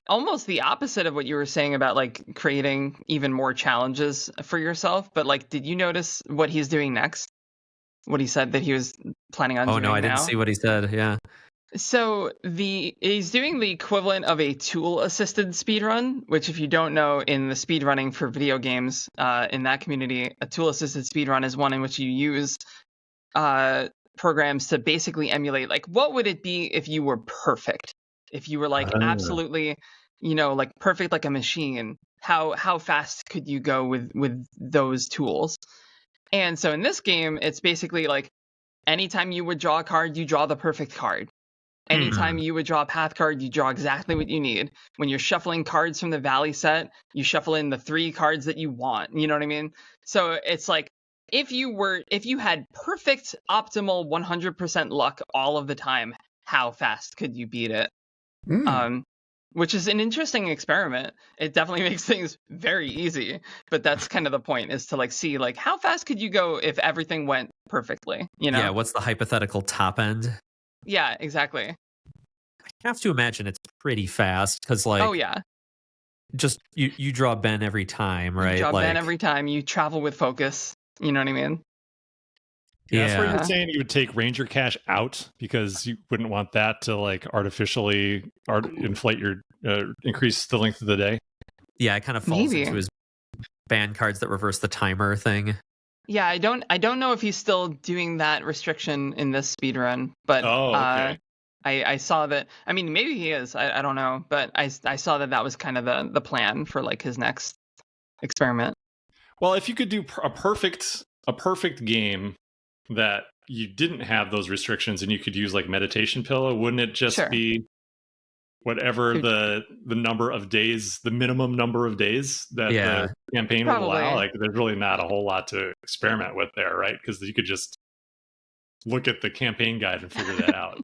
almost the opposite of what you were saying about creating even more challenges for yourself. But did you notice what he's doing next? What he said that he was planning on doing now? Oh no, I didn't see what he said. Yeah. So he's doing the equivalent of a tool-assisted speedrun, which if you don't know, in the speedrunning for video games, in that community, a tool-assisted speedrun is one in which you use programs to basically emulate what would it be if you were perfect? If you were absolutely, perfect like a machine, how fast could you go with those tools? And so in this game, it's basically anytime you would draw a card, you draw the perfect card. Anytime you would draw a path card, you draw exactly what you need. When you're shuffling cards from the Valley set, you shuffle in the 3 cards that you want. You know what I mean? So it's if you had perfect, optimal, 100% luck all of the time, how fast could you beat it? Which is an interesting experiment. It definitely makes things very easy, but that's kind of the point, is to see how fast could you go if everything went perfectly, Yeah, what's the hypothetical top end? Yeah, exactly. have to imagine it's pretty fast because, like, oh yeah, just you draw Ben every time, right? You draw like, Ben every time. You travel with focus. You know what I mean? Yeah, that's where you were Yeah. saying you would take Ranger Cache out because you wouldn't want that to like artificially inflate your increase the length of the day. Yeah, it kind of falls Maybe. into his ban cards that reverse the timer thing. Yeah, I don't know if he's still doing that restriction in this speed run, but okay. I saw that. I mean, maybe he is. I don't know, but I saw that was kind of the plan for like his next experiment. Well, if you could do a perfect game that you didn't have those restrictions and you could use like meditation pillow, wouldn't it just Sure. be whatever the number of days, the minimum number of days that the campaign would allow? Like, there's really not a whole lot to experiment with there, right? Because you could just look at the campaign guide and figure that out.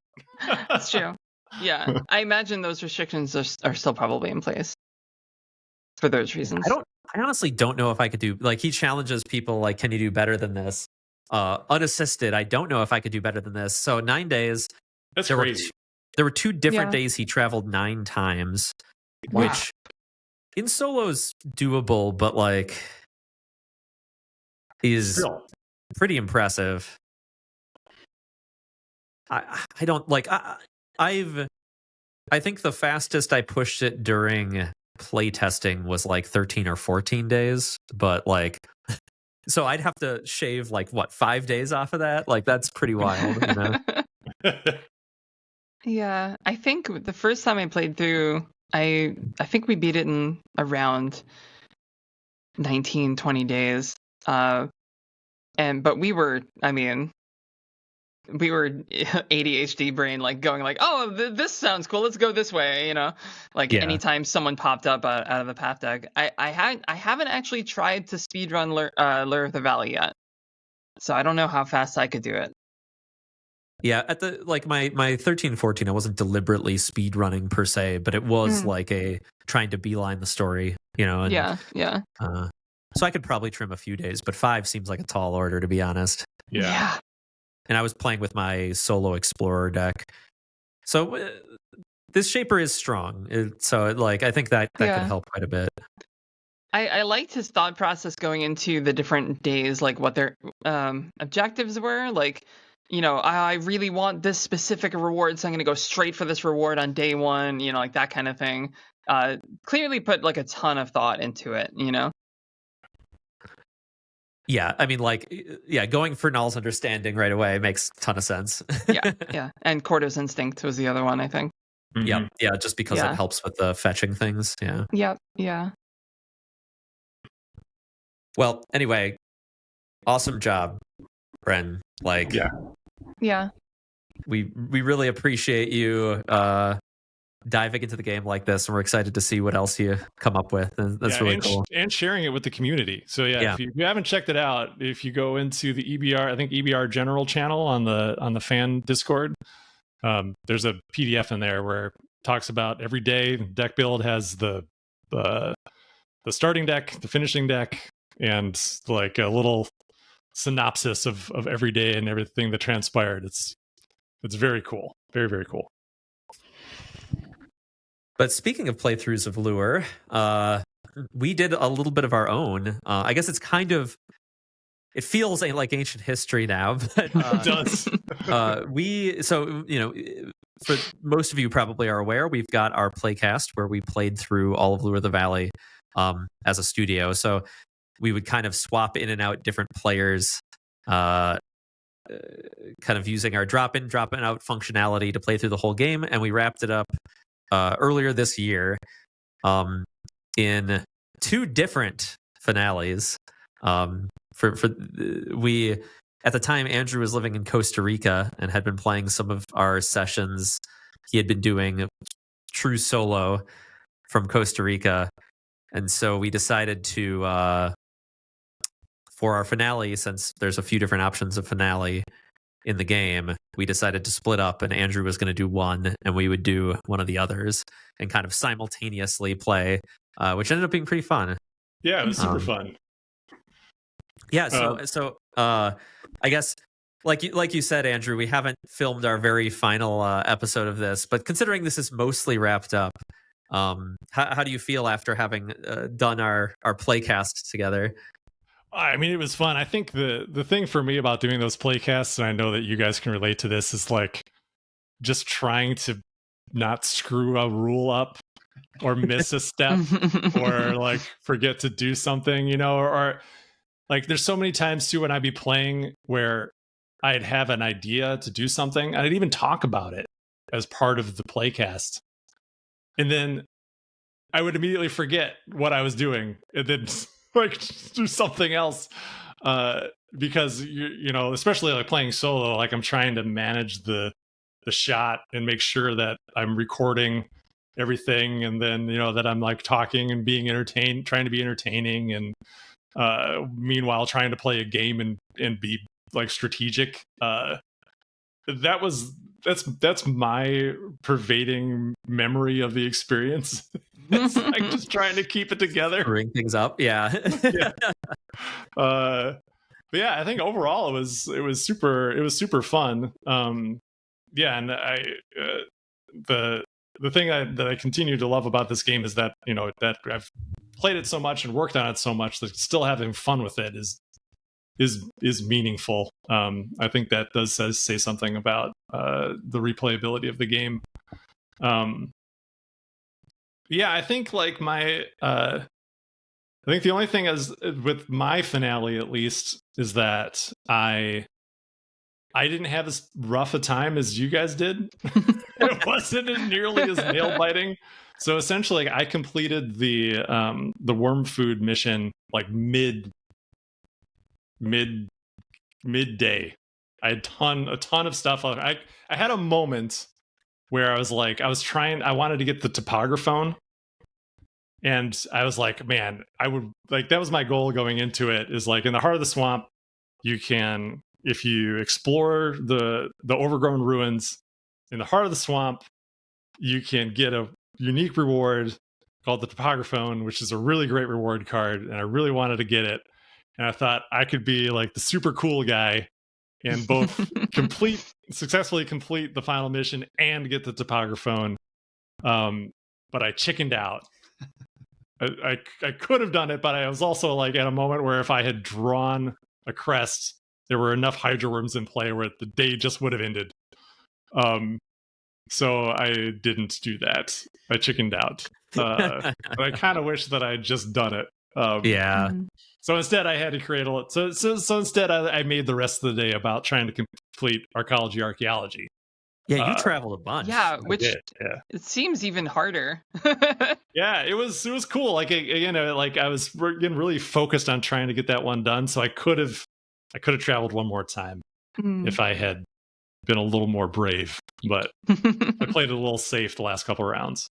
That's true. Yeah, I imagine those restrictions are still probably in place for those reasons. I honestly don't know if I could do, like, he challenges people like, can you do better than this? Unassisted, I don't know if I could do better than this. So 9 days. That's crazy. There were 2 different days he traveled 9 times, which in solo is doable, but like is pretty impressive. I don't like. I think the fastest I pushed it during playtesting was like 13 or 14 days, but like, so I'd have to shave like what, 5 days off of that? Like, that's pretty wild, you know? Yeah, I think the first time I played through, I think we beat it in around 19, 20 days. But we were ADHD brain, like going like, oh, this sounds cool. Let's go this way, you know. Like anytime someone popped up out of the path deck, I haven't actually tried to speedrun Lure of the Valley yet, so I don't know how fast I could do it. Yeah, at the like my 13, 14, I wasn't deliberately speed running per se, but it was like trying to beeline the story, you know. And, yeah. So I could probably trim a few days, but 5 seems like a tall order, to be honest. Yeah. And I was playing with my solo explorer deck, so this shaper is strong. I think that could help quite a bit. I liked his thought process going into the different days, like what their objectives were. Like, you know, I really want this specific reward, so I'm going to go straight for this reward on day 1, you know, like that kind of thing. Clearly put like a ton of thought into it, you know? Yeah, I mean, like, going for Null's Understanding right away makes a ton of sense. yeah. And Cordo's Instinct was the other one, I think. Mm-hmm. Yeah, just because it helps with the fetching things, Yeah. Well, anyway, awesome job, Bren. Like, yeah. We really appreciate you diving into the game like this, and we're excited to see what else you come up with. And that's really cool. And sharing it with the community. So if you haven't checked it out, if you go into the EBR, I think EBR General channel on the fan Discord, there's a PDF in there where it talks about every day. Deck build has the starting deck, the finishing deck, and like a little synopsis of every day and everything that transpired. It's very cool. Very, very cool. But speaking of playthroughs of Lure, we did a little bit of our own. I guess it's it feels like ancient history now, but it does. For most of you probably are aware, we've got our playcast where we played through all of Lure of the Valley as a studio. So we would kind of swap in and out different players, kind of using our drop-in, drop-out functionality to play through the whole game. And we wrapped it up earlier this year in 2 different finales. We at the time, Andrew was living in Costa Rica and had been playing some of our sessions. He had been doing true solo from Costa Rica, and so we decided to for our finale, since there's a few different options of finale in the game, we decided to split up, and Andrew was going to do one and we would do one of the others and kind of simultaneously play, which ended up being pretty fun. Yeah, it was super fun. Yeah, so I guess like you said, Andrew, we haven't filmed our very final episode of this, but considering this is mostly wrapped up, how do you feel after having done our playcast together? I mean, it was fun. I think the thing for me about doing those playcasts, and I know that you guys can relate to this, is like just trying to not screw a rule up or miss a step or like forget to do something, you know, or like there's so many times too when I'd be playing where I'd have an idea to do something. I'd even talk about it as part of the playcast. And then I would immediately forget what I was doing and then like do something else. Because you know, especially like playing solo, like I'm trying to manage the shot and make sure that I'm recording everything, and then you know that I'm like talking and being entertained, trying to be entertaining, and meanwhile trying to play a game and be like strategic. That's my pervading memory of the experience. It's like just trying to keep it together, bring things up. Yeah. Yeah. But yeah, I think overall it was super fun. Yeah, and the thing that I continue to love about this game is that, you know, that I've played it so much and worked on it so much that still having fun with it is meaningful. I think that does say something about the replayability of the game. Yeah, I think like I think the only thing is with my finale, at least, is that I didn't have as rough a time as you guys did. It wasn't as nearly as nail biting. So essentially, I completed the worm food mission like midday. I had a ton of stuff. I had a moment where I was like, I wanted to get the topographone. And I was like, man, I would like, that was my goal going into it, is like in the heart of the swamp, you can, if you explore the overgrown ruins in the heart of the swamp, you can get a unique reward called the topographone, which is a really great reward card. And I really wanted to get it. And I thought I could be like the super cool guy and both successfully complete the final mission and get the topographone. But I chickened out. I could have done it, but I was also like at a moment where if I had drawn a crest, there were enough Hydra worms in play where the day just would have ended. So I didn't do that. I chickened out. But I kind of wish that I had just done it. Yeah. So instead, I had to create a. So instead, I made the rest of the day about trying to complete archaeology. Yeah, you traveled a bunch. Yeah, which it seems even harder. Yeah, it was cool. Like again, like I was getting really focused on trying to get that one done. So I could have traveled one more time if I had been a little more brave. But I played it a little safe the last couple of rounds.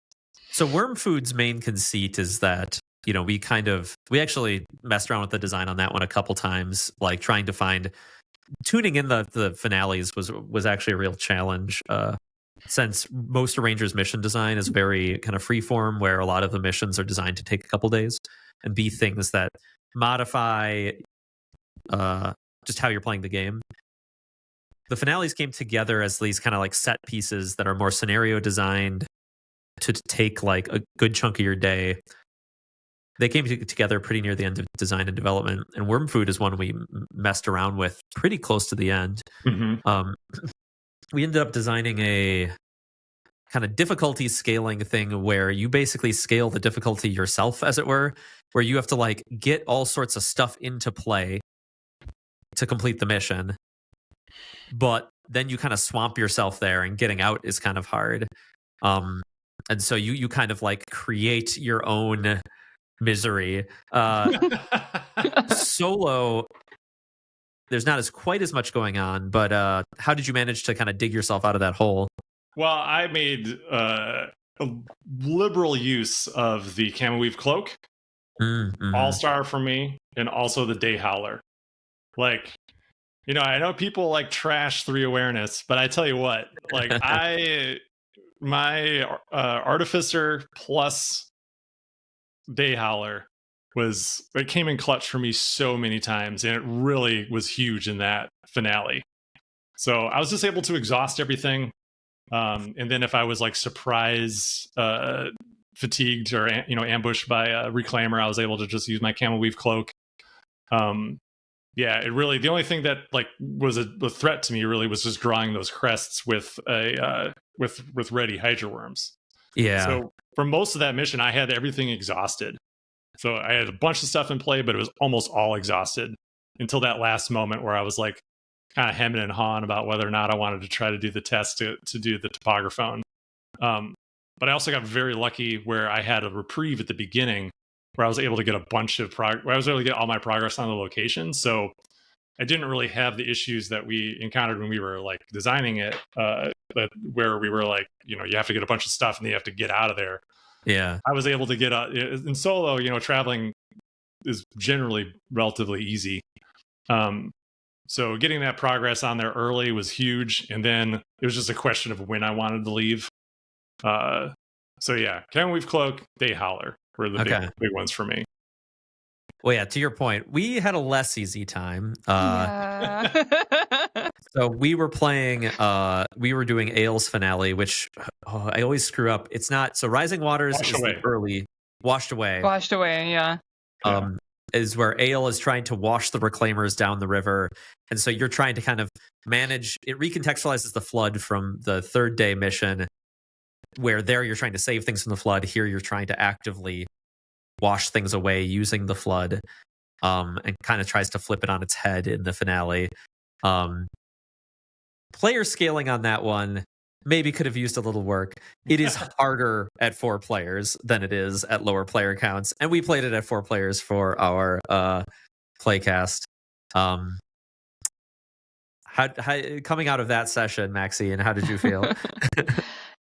So Worm Food's main conceit is that, you know, we actually messed around with the design on that one a couple times, like trying to find. Tuning in the finales was actually a real challenge, since most Rangers mission design is very kind of freeform, where a lot of the missions are designed to take a couple days and be things that modify just how you're playing the game. The finales came together as these kind of like set pieces that are more scenario designed to take like a good chunk of your day. They came together pretty near the end of design and development, and Worm Food is one we messed around with pretty close to the end. We ended up designing a kind of difficulty scaling thing where you basically scale the difficulty yourself, as it were, where you have to like get all sorts of stuff into play to complete the mission. But then you kind of swamp yourself there, and getting out is kind of hard. And so you kind of like create your own misery. Solo, there's not quite as much going on, but how did you manage to kind of dig yourself out of that hole? Well, I made a liberal use of the Camo Weave Cloak, all-star for me, and also the Day Howler. Like, you know, I know people like trash 3 awareness, but I tell you what, like my Artificer plus Day Howler it came in clutch for me so many times, and it really was huge in that finale. So I was just able to exhaust everything. And then if I was like surprise fatigued or ambushed by a reclaimer, I was able to just use my camel weave cloak. It really, the only thing that like was a threat to me really was just drawing those crests with a with ready hydra worms. Yeah. So for most of that mission, I had everything exhausted. So I had a bunch of stuff in play, but it was almost all exhausted until that last moment where I was like kind of hemming and hawing about whether or not I wanted to try to do the test to do the topographone. But I also got very lucky where I had a reprieve at the beginning where I was able to get a bunch of where I was able to get all my progress on the location. So I didn't really have the issues that we encountered when we were like designing it, where we were like, you have to get a bunch of stuff and then you have to get out of there. Yeah. I was able to get in solo, traveling is generally relatively easy. So getting that progress on there early was huge. And then it was just a question of when I wanted to leave. So yeah, Camel Weave Cloak, Day Howler were the big ones for me. Well, yeah, to your point, we had a less easy time. So we were playing, we were doing Ale's finale, which I always screw up. It's not, so Rising Waters is the early, Washed Away. Washed Away, yeah. Is where Ale is trying to wash the reclaimers down the river. And so you're trying to kind of manage, it recontextualizes the flood from the third day mission, where there you're trying to save things from the flood. Here you're trying to actively wash things away using the flood, and kind of tries to flip it on its head in the finale. Player scaling on that one maybe could have used a little work. It is harder at 4 players than it is at lower player counts, and we played it at 4 players for our playcast. How coming out of that session, Maxine, how did you feel?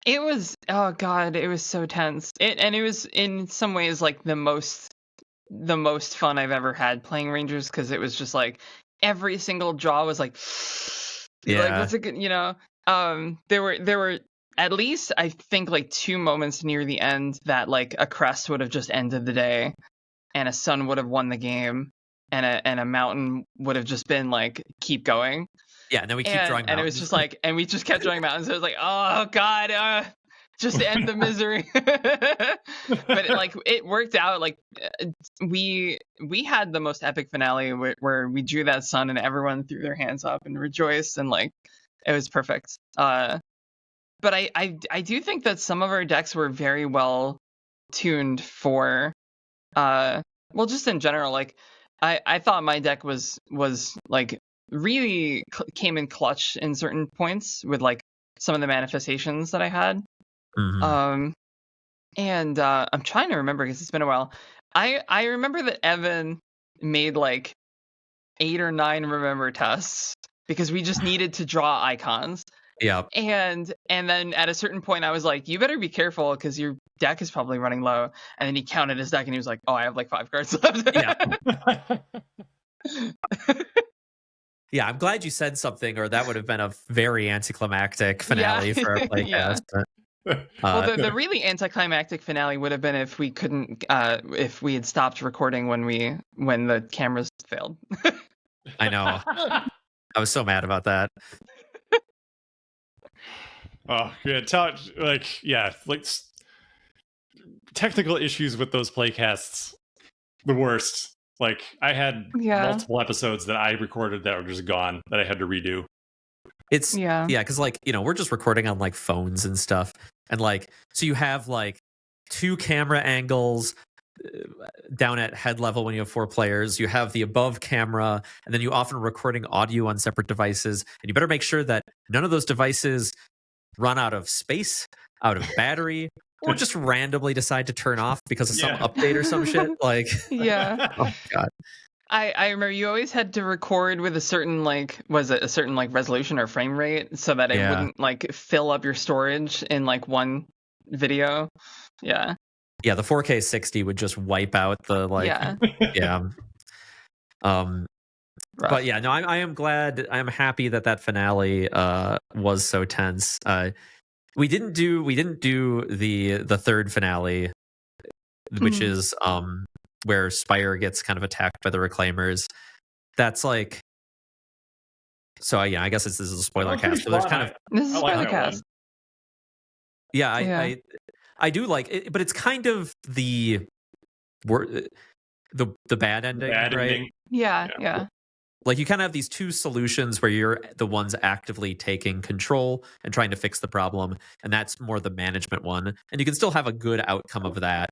It was, oh god, it was so tense. It was in some ways like the most fun I've ever had playing Rangers, because it was just like every single draw was like, like what's a good, there were at least I think like 2 moments near the end that like a crest would have just ended the day, and a sun would have won the game, and a mountain would have just been like keep going. Yeah, and then we keep drawing mountains. And it was just like, and we just kept drawing mountains. It was like, oh god, just end the misery. But it worked out. Like we had the most epic finale where we drew that sun and everyone threw their hands up and rejoiced, and like it was perfect. But I do think that some of our decks were very well tuned for just in general. Like I thought my deck was like really came in clutch in certain points with like some of the manifestations that I had. Mm-hmm. And I'm trying to remember because it's been a while. I remember that Evan made like 8 or 9 remember tests because we just needed to draw icons. Yeah. And then at a certain point I was like, you better be careful because your deck is probably running low. And then he counted his deck and he was like, oh, I have like 5 cards left. Yeah. Yeah, I'm glad you said something, or that would have been a very anticlimactic finale for our playcast. Yeah. Well, the really anticlimactic finale would have been if we couldn't, if we had stopped recording when the cameras failed. I know. I was so mad about that. Oh, good. Technical issues with those playcasts, the worst. Like I had multiple episodes that I recorded that were just gone that I had to redo. It's because like we're just recording on like phones and stuff, and like so you have like 2 camera angles down at head level when you have 4 players. You have the above camera, and then you often are recording audio on separate devices, and you better make sure that none of those devices run out of space, out of battery, or just randomly decide to turn off because of some update or some shit. Like, oh god. I remember you always had to record with a certain resolution or frame rate so that it wouldn't like fill up your storage in like one video. Yeah. Yeah, the 4K 60 would just wipe out the like But yeah, no, I am glad, I'm happy that finale was so tense. We didn't do the third finale, which is where Spire gets kind of attacked by the Reclaimers. That's like So yeah, I guess this is a spoiler cast. So there's kind of this is a spoiler cast. Yeah, I do like it, but it's kind of the bad ending, right? Ending. Yeah. Like you kind of have these two solutions where you're the ones actively taking control and trying to fix the problem, and that's more the management one. And you can still have a good outcome of that.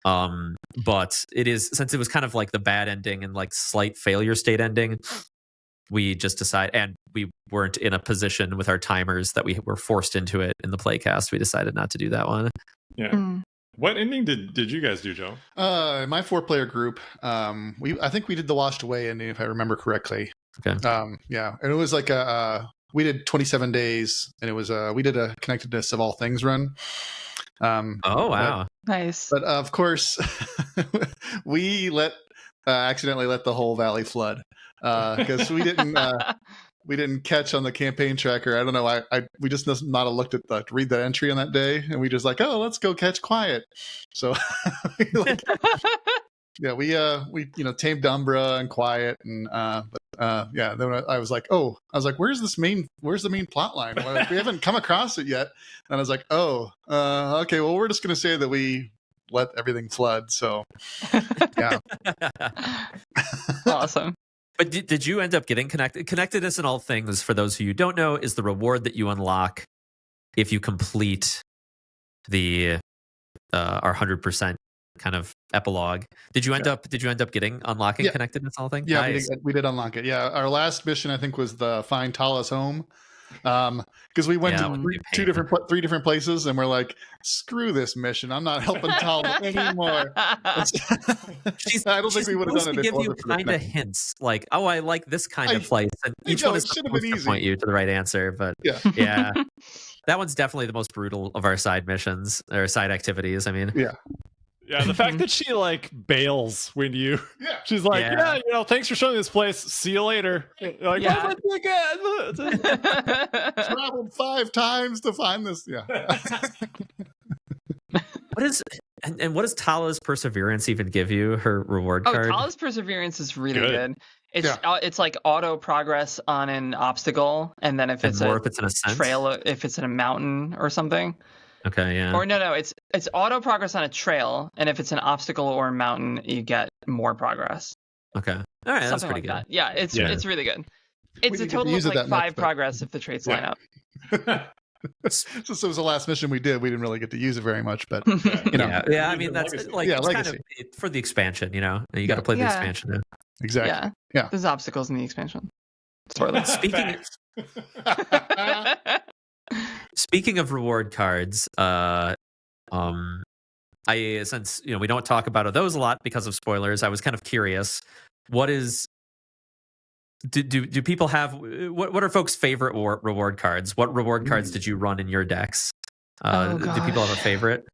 But it is, since it was kind of like the bad ending and like slight failure state ending, we just decided, and we weren't in a position with our timers that we were forced into it in the playcast. We decided not to do that one. Yeah. What ending did you guys do, Joe? My 4-player group. I think we did the washed away ending, if I remember correctly. Okay. Yeah, and it was like we did 27 days, and it was we did a connectedness of all things run. Oh wow, nice! But of course, we accidentally let the whole valley flood because we didn't catch on the campaign tracker. I don't know. We just must not have looked at read that entry on that day, and we just like, oh, let's go catch quiet. So, yeah, we tamed Umbra and quiet, and yeah. Then I was like, where's the main plot line? Like, we haven't come across it yet. And I was like, okay, well, we're just gonna say that we let everything flood. So, yeah, awesome. But did you end up getting connected? Connectedness in all things, for those who you don't know, is the reward that you unlock if you complete the our 100% kind of epilogue. Did you end up unlocking connectedness in all things? Yeah, nice. we did unlock it. Yeah, our last mission I think was the find Tala's home. Because we went to three different places, and we're like, screw this mission. I'm not helping Tala anymore. I don't think we would have done it. To give you kind of hints, like, oh, I like this kind of place, and each one is supposed to point you to the right answer. But yeah, that one's definitely the most brutal of our side missions or side activities. I mean, yeah, the fact that she like bails when she's like, thanks for showing this place. See you later. Like, oh my God, traveled 5 times to find this. Yeah. What does Tala's perseverance even give you? Her reward card. Tala's perseverance is really good. It's like auto progress on an obstacle, and then if it's in a trail, if it's in a mountain or something. Okay, yeah. Or no, it's auto progress on a trail, and if it's an obstacle or a mountain, you get more progress. Okay, all right, something that's pretty like good. That. Yeah, it's really good. It's a total of like 5 progress if the traits line up. So it was the last mission we did. We didn't really get to use it very much, but yeah. I mean, that's like it's kind of for the expansion. You got to play the expansion. Now. Exactly. Yeah. There's obstacles in the expansion. Spoiler. Speaking of reward cards, since we don't talk about those a lot because of spoilers, I was kind of curious. What is do people have? What are folks' favorite reward cards? What reward cards did you run in your decks? Do people have a favorite?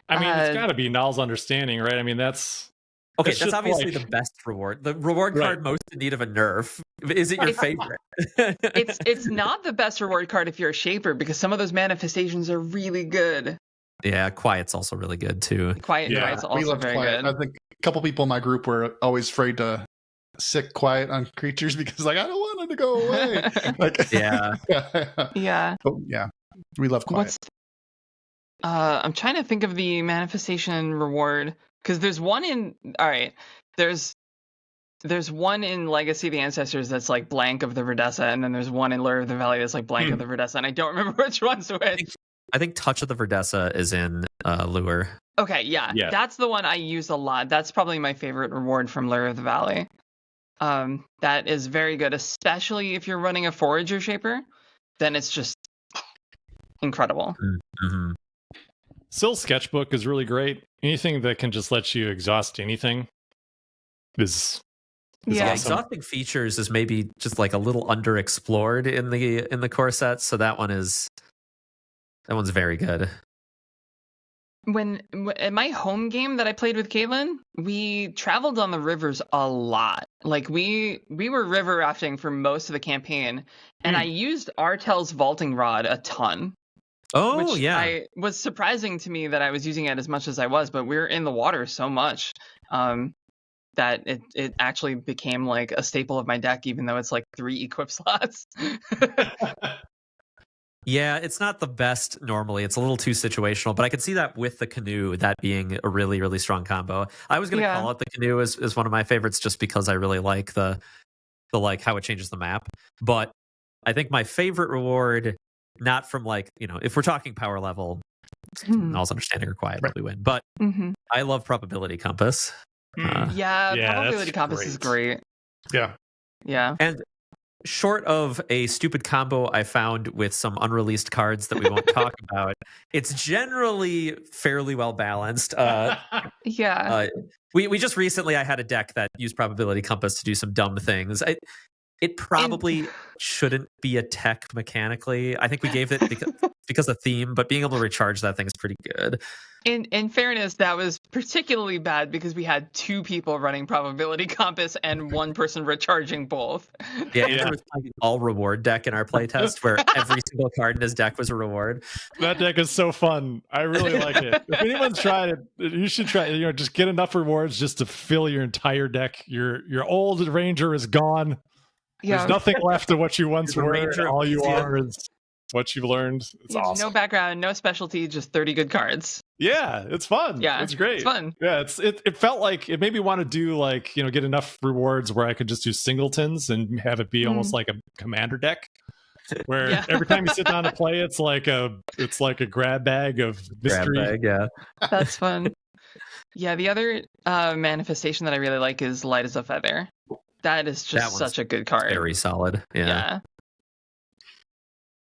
I mean, it's got to be Null's Understanding, right? I mean, that's obviously the best reward. The reward card most in need of a nerf. Is it your favorite? It's not the best reward card if you're a shaper, because some of those manifestations are really good. Yeah, Quiet's also really good too. Quiet's also very good. I think a couple people in my group were always afraid to sick Quiet on creatures because I don't want it to go away. Yeah. But we love Quiet. I'm trying to think of the manifestation reward, because there's one in there's one in Legacy of the Ancestors that's like blank of the Verdessa, and then there's one in Lure of the Valley that's like blank of the Verdessa, and I don't remember which one's which. I think Touch of the Verdessa is in Lure. Okay, yeah, that's the one I use a lot. That's probably my favorite reward from Lure of the Valley. That is very good, especially if you're running a Forager Shaper. Then it's just incredible. Mm-hmm. Sil's sketchbook is really great. Anything that can just let you exhaust anything is awesome. Exhausting features is maybe just like a little underexplored in the core set, so that one's very good. When at my home game that I played with Caitlin, we traveled on the rivers a lot. Like we were river rafting for most of the campaign, and I used Artel's vaulting rod a ton. Oh, which was surprising to me that I was using it as much as I was, but we were in the water so much. that it actually became like a staple of my deck, even though it's like 3 equip slots. Yeah, it's not the best normally. It's a little too situational, but I could see that with the canoe, that being a really, really strong combo. I was going to call out the canoe as one of my favorites just because I really like the like how it changes the map. But I think my favorite reward, not from like, if we're talking power level, Null's Understanding or Quiet probably win. But I love Probability Compass. Probability Compass is great. Yeah. And short of a stupid combo I found with some unreleased cards that we won't talk about, it's generally fairly well balanced. We just recently, I had a deck that used Probability Compass to do some dumb things. It probably shouldn't be a tech mechanically. I think we gave it because of theme, but being able to recharge that thing is pretty good. In fairness, that was particularly bad because we had 2 people running Probability Compass and 1 person recharging both. Yeah, Andrew was playing an all reward deck in our playtest where every single card in his deck was a reward. That deck is so fun. I really like it. If anyone's tried it, you should try it. Just get enough rewards just to fill your entire deck. Your old Ranger is gone. There's nothing left of what you once were. Ranger, all you are is what you've learned. It's awesome. No background, no specialty, just 30 good cards. Yeah, it's fun. Yeah, it's great. It's fun. Yeah, it felt like it made me want to do like, get enough rewards where I could just do singletons and have it be almost like a commander deck. Where every time you sit down to play, it's like a grab bag of mystery. Grab bag, That's fun. Yeah, the other manifestation that I really like is Light as a Feather. That is just such a good card. Very solid. Yeah.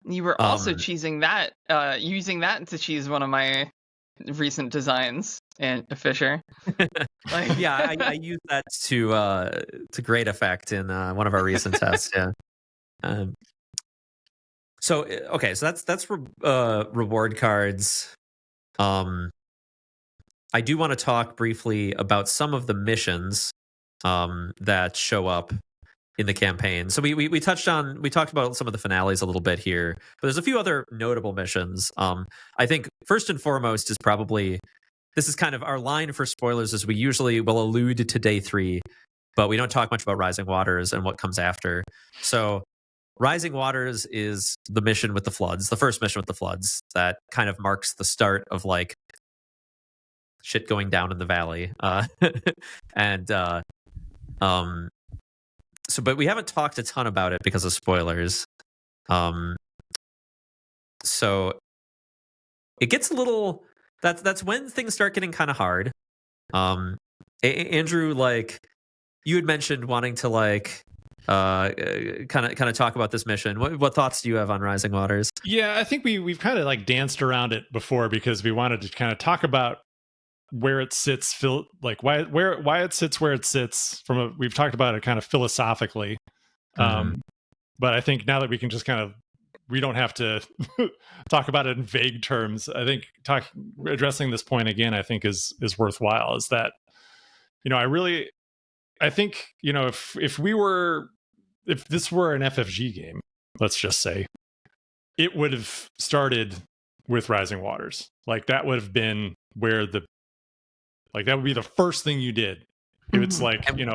You were also using that to cheese one of my recent designs in Fischer. I used that to great effect in one of our recent tests. Yeah. So that's reward cards. I do want to talk briefly about some of the missions that show up in the campaign. So we talked about some of the finales a little bit here, but there's a few other notable missions. I think first and foremost is probably, this is kind of our line for spoilers, is we usually will allude to day 3, but we don't talk much about Rising Waters and what comes after. So Rising Waters is the mission with the floods, the first mission with the floods that kind of marks the start of like shit going down in the valley. But we haven't talked a ton about it because of spoilers. So it gets a little, that's when things start getting kind of hard. Andrew, like you had mentioned wanting to like kind of talk about this mission. What thoughts do you have on Rising Waters? Yeah, I think we've kind of like danced around it before because we wanted to kind of talk about where it sits, like why it sits where it sits. We've talked about it kind of philosophically, but I think now that we can just we don't have to talk about it in vague terms. I think addressing this point again, I think is worthwhile. Is that I think if this were an FFG game, let's just say, it would have started with Rising Waters. Like that would have been where that would be the first thing you did. It's like, if you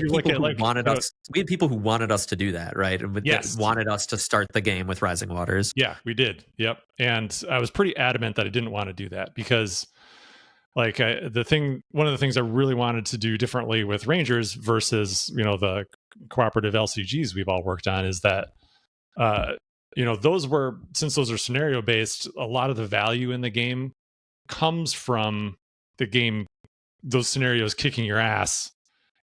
look at we had people who wanted us to do that, right? And wanted us to start the game with Rising Waters. Yeah, we did. Yep. And I was pretty adamant that I didn't want to do that because one of the things I really wanted to do differently with Rangers versus, the cooperative LCGs we've all worked on is that, since those are scenario based, a lot of the value in the game comes from the game, those scenarios kicking your ass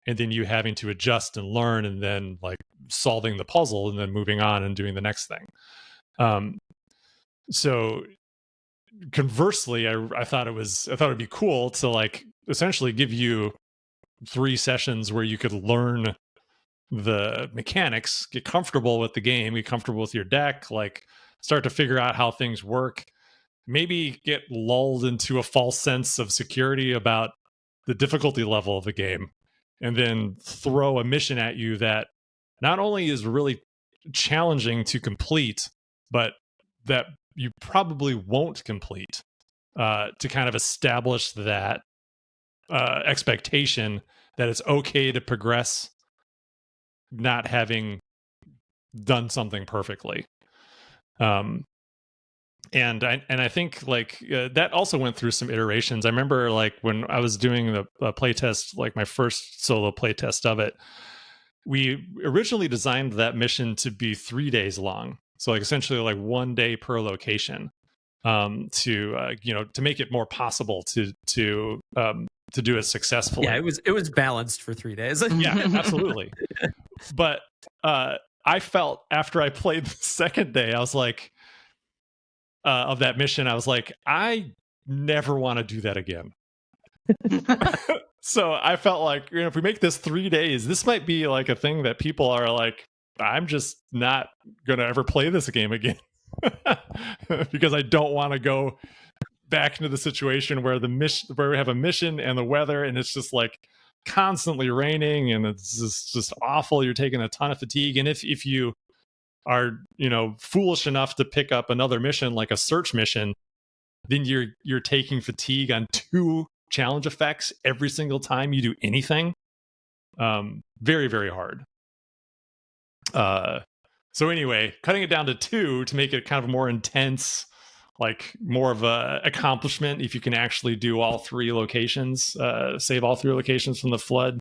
and then you having to adjust and learn and then like solving the puzzle and then moving on and doing the next thing. So conversely, I thought it'd be cool to like essentially give you 3 sessions where you could learn the mechanics, get comfortable with the game, get comfortable with your deck, like start to figure out how things work, maybe get lulled into a false sense of security about the difficulty level of the game, and then throw a mission at you that not only is really challenging to complete, but that you probably won't complete, to kind of establish that expectation that it's okay to progress not having done something perfectly. And I think like that also went through some iterations. I remember like when I was doing the playtest, like my first solo playtest of it, we originally designed that mission to be 3 days long. So like essentially like 1 day per location, to make it more possible to do it successfully. Yeah, it was balanced for 3 days. Yeah, absolutely. But I felt after I played the second day, I was like, of that mission, I was like, I never want to do that again. So I felt like, if we make this 3 days, this might be like a thing that people are like, I'm just not gonna ever play this game again. Because I don't want to go back into the situation where where we have a mission and the weather and it's just like constantly raining and it's just awful. You're taking a ton of fatigue, and if you are foolish enough to pick up another mission like a search mission, then you're taking fatigue on 2 challenge effects every single time you do anything. Very, very hard. So anyway, cutting it down to 2 to make it kind of more intense, like more of a accomplishment if you can actually do all 3 locations, save all 3 locations from the flood.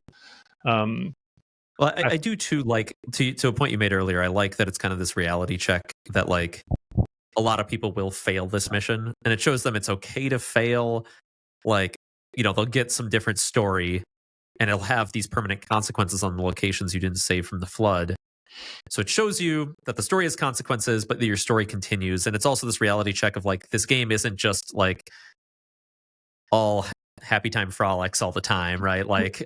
Well, I do too, like to a point you made earlier. I like that it's kind of this reality check that like a lot of people will fail this mission, and it shows them it's okay to fail. Like, they'll get some different story, and it'll have these permanent consequences on the locations you didn't save from the flood. So it shows you that the story has consequences, but that your story continues. And it's also this reality check of like, this game isn't just like all happy time frolics all the time, right? Like,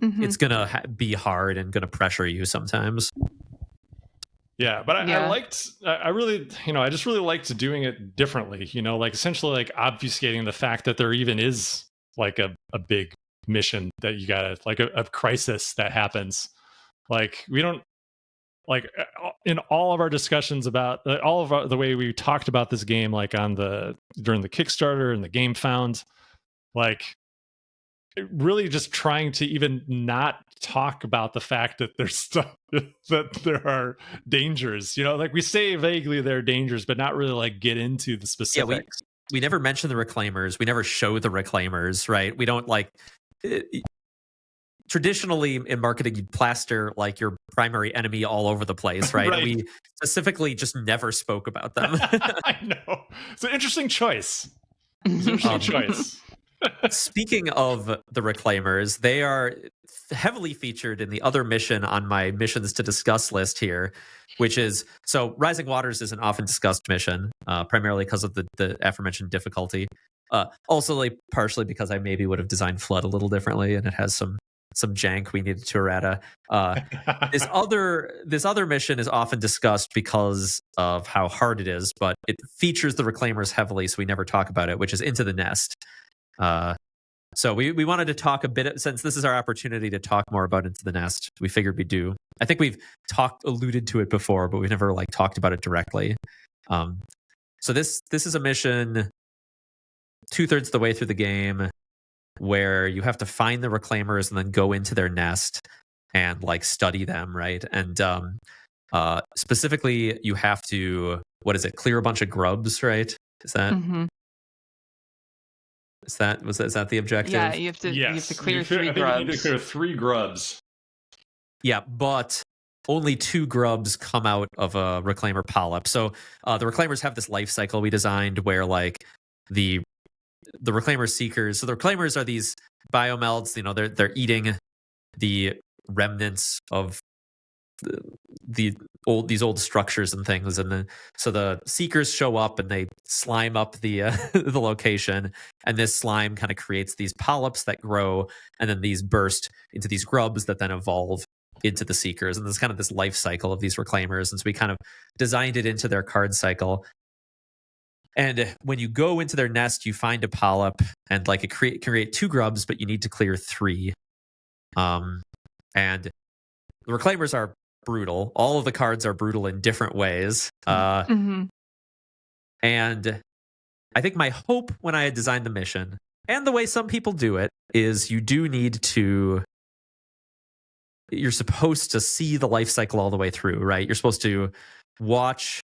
it's gonna be hard and gonna pressure you sometimes. Yeah, but I really, I just really liked doing it differently, like essentially like obfuscating the fact that there even is like a big mission that you gotta, like a crisis that happens. Like we don't, like in all of our discussions about the way we talked about this game, like during the Kickstarter and the Game Found, like really just trying to even not talk about the fact that there's stuff that there are dangers, like we say vaguely there are dangers, but not really like get into the specifics. Yeah, we never mention the reclaimers. We never show the reclaimers, right? We don't like traditionally in marketing, you'd plaster like your primary enemy all over the place, right? Right. We specifically just never spoke about them. I know. It's an interesting choice. Speaking of the reclaimers, they are heavily featured in the other mission on my missions to discuss list here, which is, so Rising Waters is an often discussed mission, primarily because of the aforementioned difficulty. Also, like partially because I maybe would have designed Flood a little differently, and it has some jank we needed to errata. This other mission is often discussed because of how hard it is, but it features the reclaimers heavily, so we never talk about it, which is Into the Nest. So we wanted to talk a bit, since this is our opportunity to talk more about Into the Nest. We figured we'd do. I think we've alluded to it before, but we've never like talked about it directly. So this is a mission 2/3 of the way through the game, where you have to find the reclaimers and then go into their nest and like study them, right? And specifically, you have to, clear a bunch of grubs, right? Is that? Mm-hmm. Is that the objective? Yeah, you have to clear 3 grubs. You need to clear 3 grubs. Yeah, but only 2 grubs come out of a reclaimer polyp. So the reclaimers have this life cycle we designed where like the reclaimer seekers. So the reclaimers are these biomelds. They're eating the remnants of these old structures and things, and so the seekers show up and they slime up the the location, and this slime kind of creates these polyps that grow, and then these burst into these grubs that then evolve into the seekers, and there's kind of this life cycle of these reclaimers, and so we kind of designed it into their card cycle. And when you go into their nest, you find a polyp, and like it can create 2 grubs, but you need to clear 3. And the reclaimers are brutal. All of the cards are brutal in different ways. And I think my hope when I had designed the mission, and the way some people do it, is you do need to you're supposed to see the life cycle all the way through, right? You're supposed to watch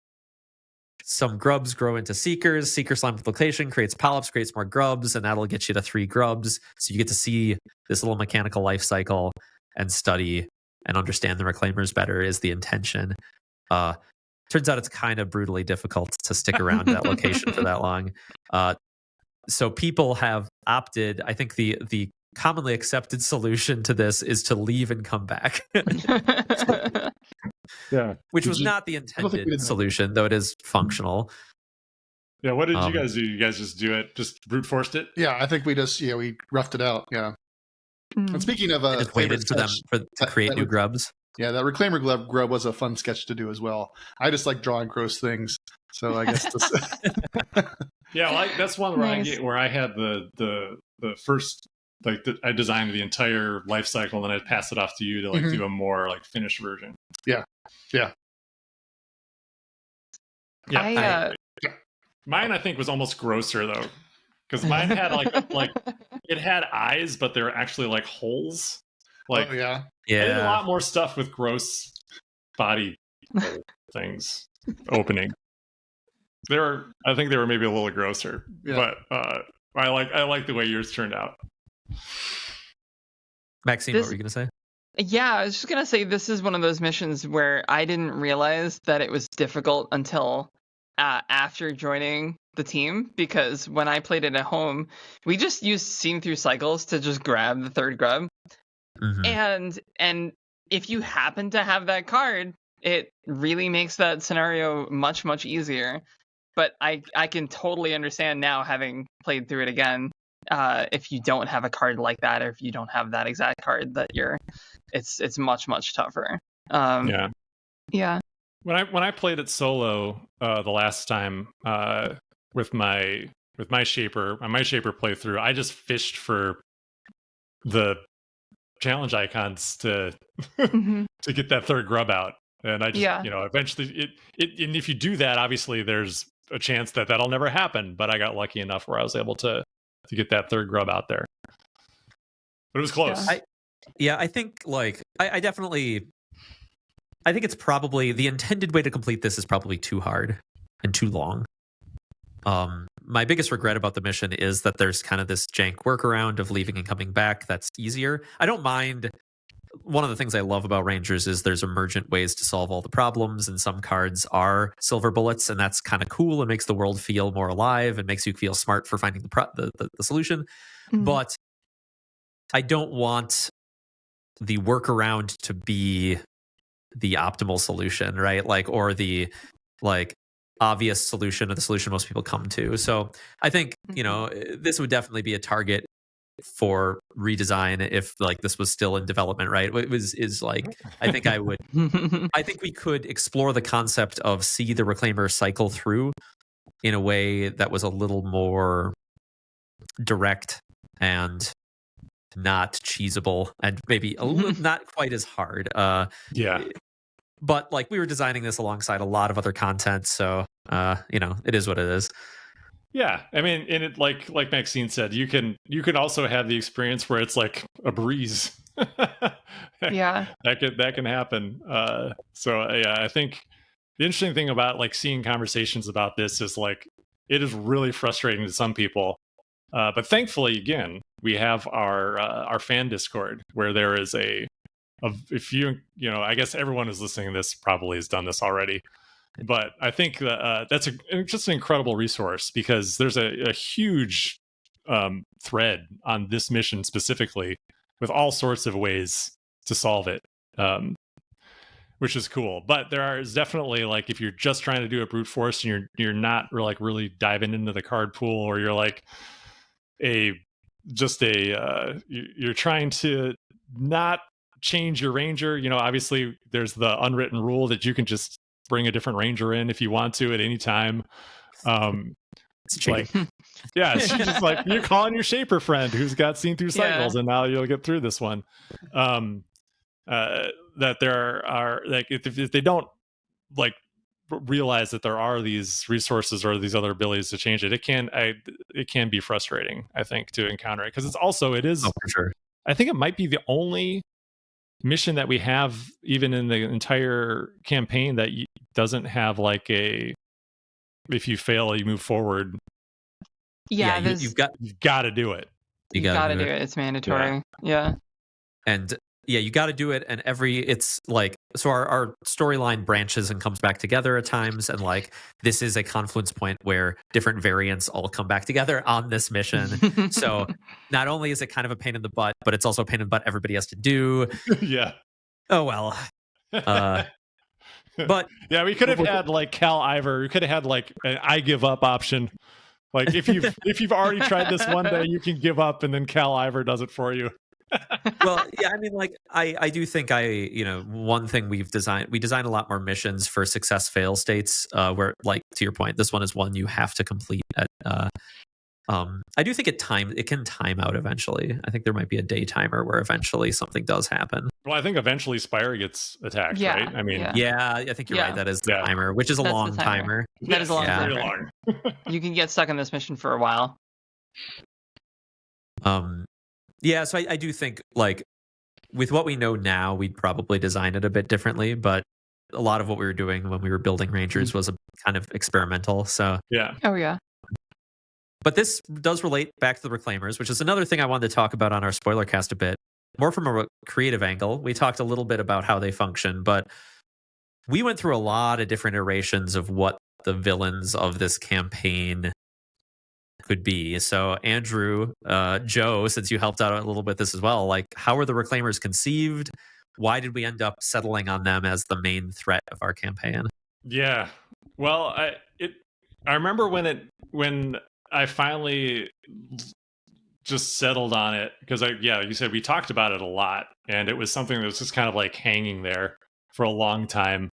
some grubs grow into seekers. Seeker slime multiplication creates polyps, creates more grubs, and that'll get you to 3 grubs. So you get to see this little mechanical life cycle and study and understand the reclaimers better is the intention. Turns out it's kind of brutally difficult to stick around that location for that long. So people have opted, I think the commonly accepted solution to this is to leave and come back. Yeah. Which was not the intended solution, though it is functional. Yeah, what did you guys do? You guys just do it? Just brute forced it? Yeah, I think we just, we roughed it out, yeah. And speaking of... just waited for them to create new grubs. Yeah, that reclaimer grub was a fun sketch to do as well. I just like drawing gross things, so I guess... Yeah, that's one where I had the first... I designed the entire life cycle, and then I'd pass it off to you to do a more finished version. Yeah. Mine, I think, was almost grosser though, because mine had it had eyes, but they were actually holes. I did a lot more stuff with gross body things opening. I think they were maybe a little grosser, but I like the way yours turned out. Maxine, what were you going to say? Yeah, I was just going to say this is one of those missions where I didn't realize that it was difficult until after joining the team, because when I played it at home, we just used scene through cycles to just grab the 3rd grub. Mm-hmm. And if you happen to have that card, it really makes that scenario much, much easier. But I can totally understand now, having played through it again, if you don't have a card like that, or if you don't have that exact card, that it's much, much tougher. Yeah. When I played it solo the last time with my shaper, on my shaper playthrough, I just fished for the challenge icons to to get that 3rd grub out, and I just eventually and if you do that, obviously there's a chance that that'll never happen, but I got lucky enough where I was able to get that 3rd grub out there. But it was close. I think I definitely, I think it's probably the intended way to complete this is probably too hard and too long. My biggest regret about the mission is that there's kind of this jank workaround of leaving and coming back that's easier. I don't mind. One of the things I love about Rangers is there's emergent ways to solve all the problems, and some cards are silver bullets, and that's kind of cool. It makes the world feel more alive and makes you feel smart for finding the solution. Mm-hmm. But I don't want the workaround to be the optimal solution, right? Or the obvious solution, or the solution most people come to. So I think, this would definitely be a target for redesign if this was still in development, right? I think I would I think we could explore the concept of see the reclaimer cycle through in a way that was a little more direct and not cheesable, and maybe a little, not quite as hard. But we were designing this alongside a lot of other content, so it is what it is. Yeah, I mean, and it like Maxine said, you can also have the experience where it's like a breeze. Yeah, that can happen. I think the interesting thing about seeing conversations about this is it is really frustrating to some people, but thankfully, again, we have our fan Discord where there is if I guess everyone who's listening to this probably has done this already. But I think that's just an incredible resource, because there's a huge thread on this mission specifically with all sorts of ways to solve it, which is cool. But there is definitely if you're just trying to do a brute force and you're not really diving into the card pool, or you're you're trying to not change your ranger. Obviously there's the unwritten rule that you can just bring a different ranger in if you want to at any time. It's cheating. It's just you're calling your shaper friend who's got seen through cycles, and now you'll get through this one. That there are if they don't realize that there are these resources or these other abilities to change it, it can be frustrating, I think, to encounter it, because it is for sure. I think it might be the only mission that we have even in the entire campaign that doesn't have like a if you fail you move forward. Yeah, you've got to do it. You got to do it. It's mandatory. Yeah. And yeah, you got to do it. And it's like, so our storyline branches and comes back together at times. And like, this is a confluence point where different variants all come back together on this mission. So not only is it kind of a pain in the butt, but it's also a pain in the butt everybody has to do. Yeah. Oh, well. But yeah, we could have had like Cal Ivor. We could have had like an I give up option. Like if you've already tried this one day, you can give up, and then Cal Ivor does it for you. Well, yeah, I mean, like I do think one thing we design a lot more missions for success fail states where, like, to your point, this one is one you have to complete at I do think it can time out eventually. I think there might be a day timer where eventually something does happen. Well, I think eventually Spire gets attacked, right? I mean, yeah, I think you're right. That is the timer, which is a long timer. That is a long timer. Long. You can get stuck in this mission for a while. Yeah, so I do think, like, with what we know now, we'd probably design it a bit differently, but a lot of what we were doing when we were building Rangers was a kind of experimental. So yeah. Oh yeah. But this does relate back to the Reclaimers, which is another thing I wanted to talk about on our spoiler cast a bit, more from a creative angle. We talked a little bit about how they function, but we went through a lot of different iterations of what the villains of this campaign could be. So Andrew, Joe, since you helped out a little bit this as well, like, how were the Reclaimers conceived? Why did we end up settling on them as the main threat of our campaign? Yeah. Well, I remember when I finally just settled on it, because you said we talked about it a lot, and it was something that was just kind of like hanging there for a long time.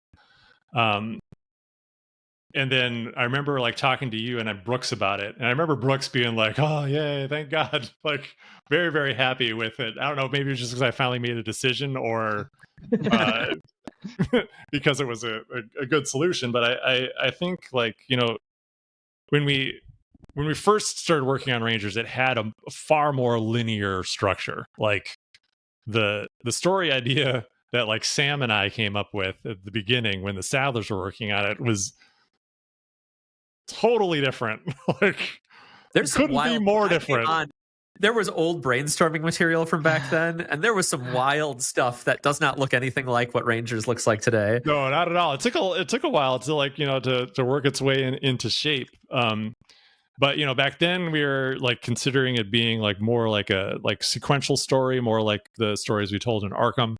And then I remember like talking to you and Brooks about it, and I remember Brooks being like, "Oh yeah, thank God!" Like very, very happy with it. I don't know, maybe it was just because I finally made a decision, or because it was a good solution. But I think, like, when we first started working on Rangers, it had a far more linear structure. Like the story idea that like Sam and I came up with at the beginning when the Sadlers were working on it was totally different. Like, there's couldn't be more different. There was old brainstorming material from back then, and there was some wild stuff that does not look anything like what Rangers looks like today. No, not at all. It took a while to, like, to work its way into shape. But back then we were like considering it being like more like a sequential story, more like the stories we told in Arkham.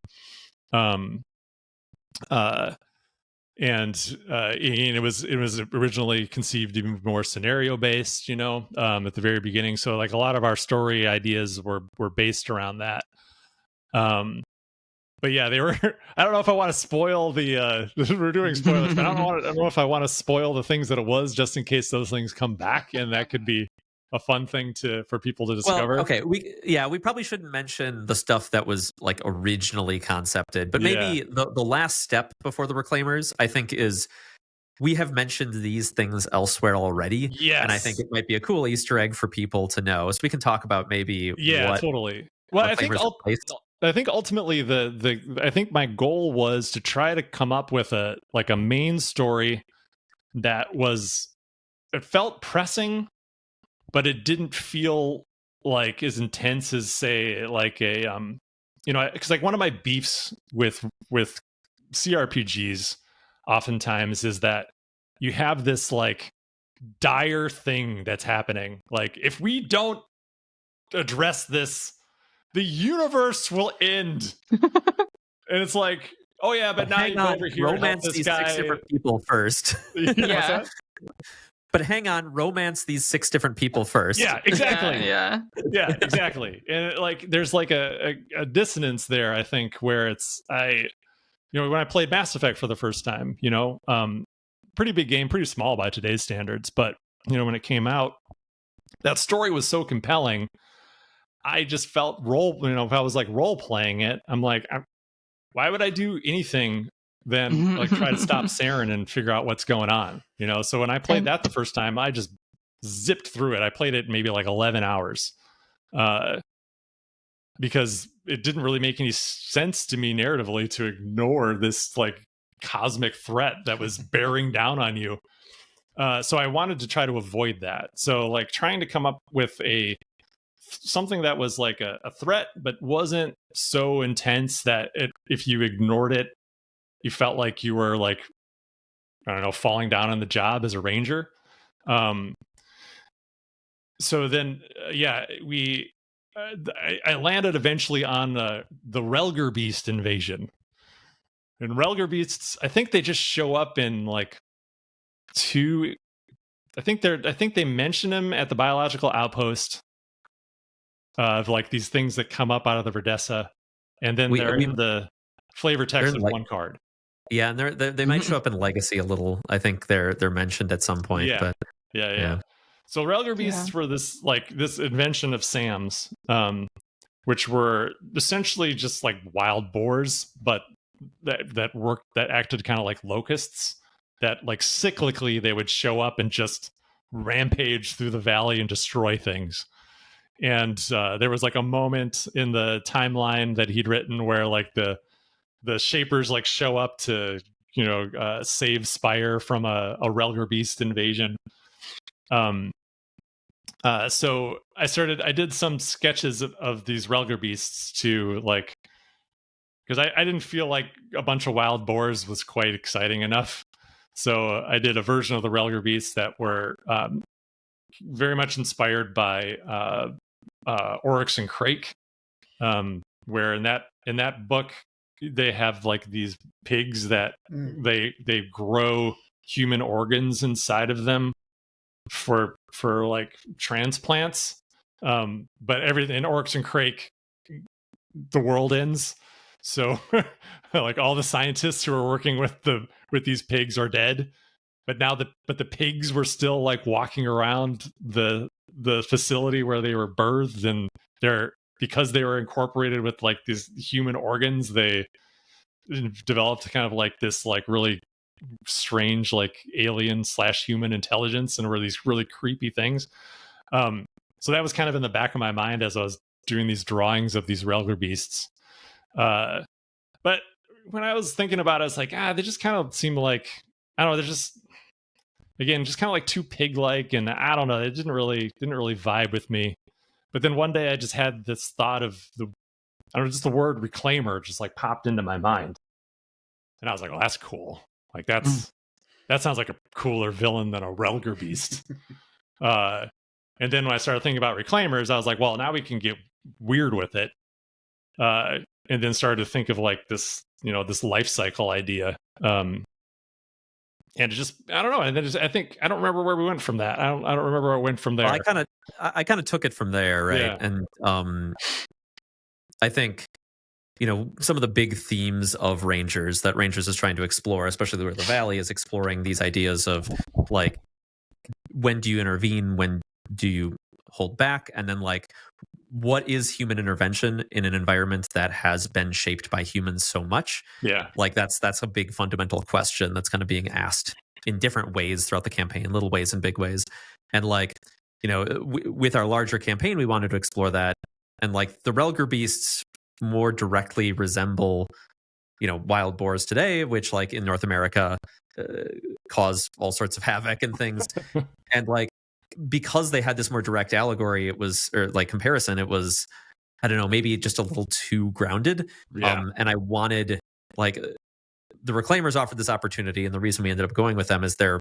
And it was originally conceived even more scenario based, at the very beginning. So like a lot of our story ideas were based around that. But yeah, they were. I don't know if I want to spoil the. We're doing spoilers, but I don't know if I want to spoil the things that it was, just in case those things come back, and that could be a fun thing for people to discover. Well, okay, we probably shouldn't mention the stuff that was like originally concepted, but maybe the last step before the Reclaimers, I think, is we have mentioned these things elsewhere already. Yes, and I think it might be a cool Easter egg for people to know, so we can talk about maybe. Yeah, totally. Well, I think ultimately I think my goal was to try to come up with a main story that it felt pressing, but it didn't feel like as intense as, say, like a because like one of my beefs with CRPGs oftentimes is that you have this like dire thing that's happening. Like, if we don't address this, the universe will end. And it's like, oh yeah, but now you go over here romance and help this these guy. 6 different people first. Yeah. But hang on, romance these 6 different people first. Yeah, exactly. Yeah, exactly. And like, there's like a dissonance there, I think, where it's when I played Mass Effect for the first time, pretty big game, pretty small by today's standards, but when it came out, that story was so compelling. I just felt if I was like role playing it, I'm like, why would I do anything than like try to stop Saren and figure out what's going on? So when I played that the first time, I just zipped through it. I played it maybe like 11 hours, because it didn't really make any sense to me narratively to ignore this like cosmic threat that was bearing down on you. So I wanted to try to avoid that. So like trying to come up with something that was like a threat, but wasn't so intense that if you ignored it, you felt like you were like, I don't know, falling down on the job as a ranger. So then, I landed eventually on the Relger Beast invasion. And Relger Beasts, I think they just show up in like I think they mention them at the biological outpost of like these things that come up out of the Verdessa, and then they're in the flavor text of one card. Yeah, and they might show up in Legacy a little. I think they're mentioned at some point. Yeah, but yeah. So Relger Beasts were this invention of Sam's, which were essentially just like wild boars, but that acted kind of like locusts. That like cyclically they would show up and just rampage through the valley and destroy things. And there was like a moment in the timeline that he'd written where like the Shapers like show up to save Spire from a Relger Beast invasion. So I did some sketches of these Relger Beasts to like, because I didn't feel like a bunch of wild boars was quite exciting enough. So I did a version of the Relger Beasts that were very much inspired by Oryx and Crake, where in that book they have like these pigs that they grow human organs inside of them for like transplants. But everything in Oryx and Crake, the world ends. So like all the scientists who are working with these pigs are dead. But now the pigs were still like walking around the facility where they were birthed, and because they were incorporated with like these human organs, they developed kind of like this like really strange like alien / human intelligence, and were these really creepy things. So that was kind of in the back of my mind as I was doing these drawings of these Relger Beasts. But when I was thinking about it, I was like, they just kind of seem like, I don't know, they're just, again, just kind of like too pig-like, and I don't know, it didn't really vibe with me. But then one day I just had this thought of just the word reclaimer just like popped into my mind. And I was like, well, that's cool. Like that sounds like a cooler villain than a Relger Beast. And then when I started thinking about reclaimers, I was like, well, now we can get weird with it. And then started to think of like this, this life cycle idea. And it just, I don't know. And then I don't remember where we went from that. I don't remember where it went from there. Well, I kind of took it from there, right? Yeah. And I think, some of the big themes of Rangers that Rangers is trying to explore, especially where the Valley is exploring these ideas of like, when do you intervene? When do you hold back? And then like, what is human intervention in an environment that has been shaped by humans so much? Yeah. Like that's a big fundamental question that's kind of being asked in different ways throughout the campaign, little ways and big ways. And like, with our larger campaign, we wanted to explore that. And like the Relger Beasts more directly resemble, wild boars today, which like in North America cause all sorts of havoc and things. And like, because they had this more direct allegory, comparison, it was, I don't know, maybe just a little too grounded. Yeah. And I wanted, like, the Reclaimers offered this opportunity, and the reason we ended up going with them is they're,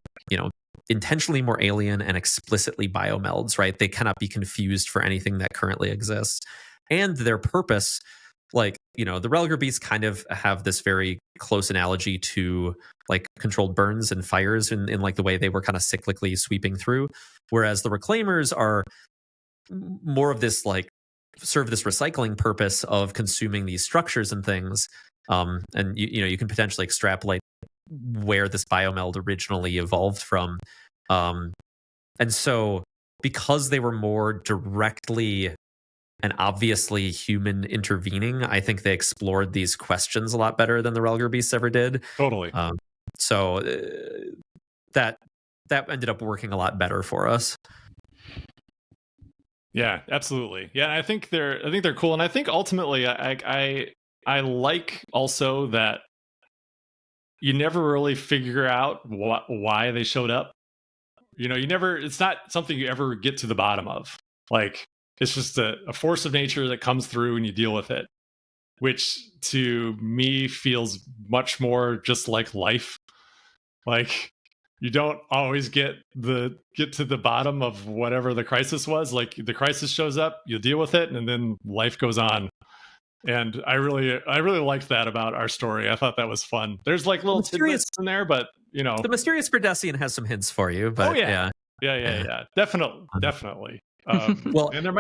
intentionally more alien and explicitly biomelds, right? They cannot be confused for anything that currently exists. And their purpose, like, the Relger Beasts kind of have this very close analogy to like controlled burns and fires in like the way they were kind of cyclically sweeping through. Whereas the Reclaimers are more of this like serve this recycling purpose of consuming these structures and things. And you can potentially extrapolate where this biomeld originally evolved from. And so because they were more directly and obviously human intervening, I think they explored these questions a lot better than the Relger Beasts ever did. Totally. So that ended up working a lot better for us. Yeah, absolutely. Yeah, I think they're cool, and I think ultimately, I like also that you never really figure out why they showed up. You know, it's not something you ever get to the bottom of. Like, it's just a force of nature that comes through and you deal with it, which to me feels much more just like life. Like, you don't always get to the bottom of whatever the crisis was. Like, the crisis shows up, you deal with it, and then life goes on. And I really liked that about our story. I thought that was fun. There's like little tidbits in there, but you know, the mysterious Berdessian has some hints for you. But yeah, definitely. Well, and there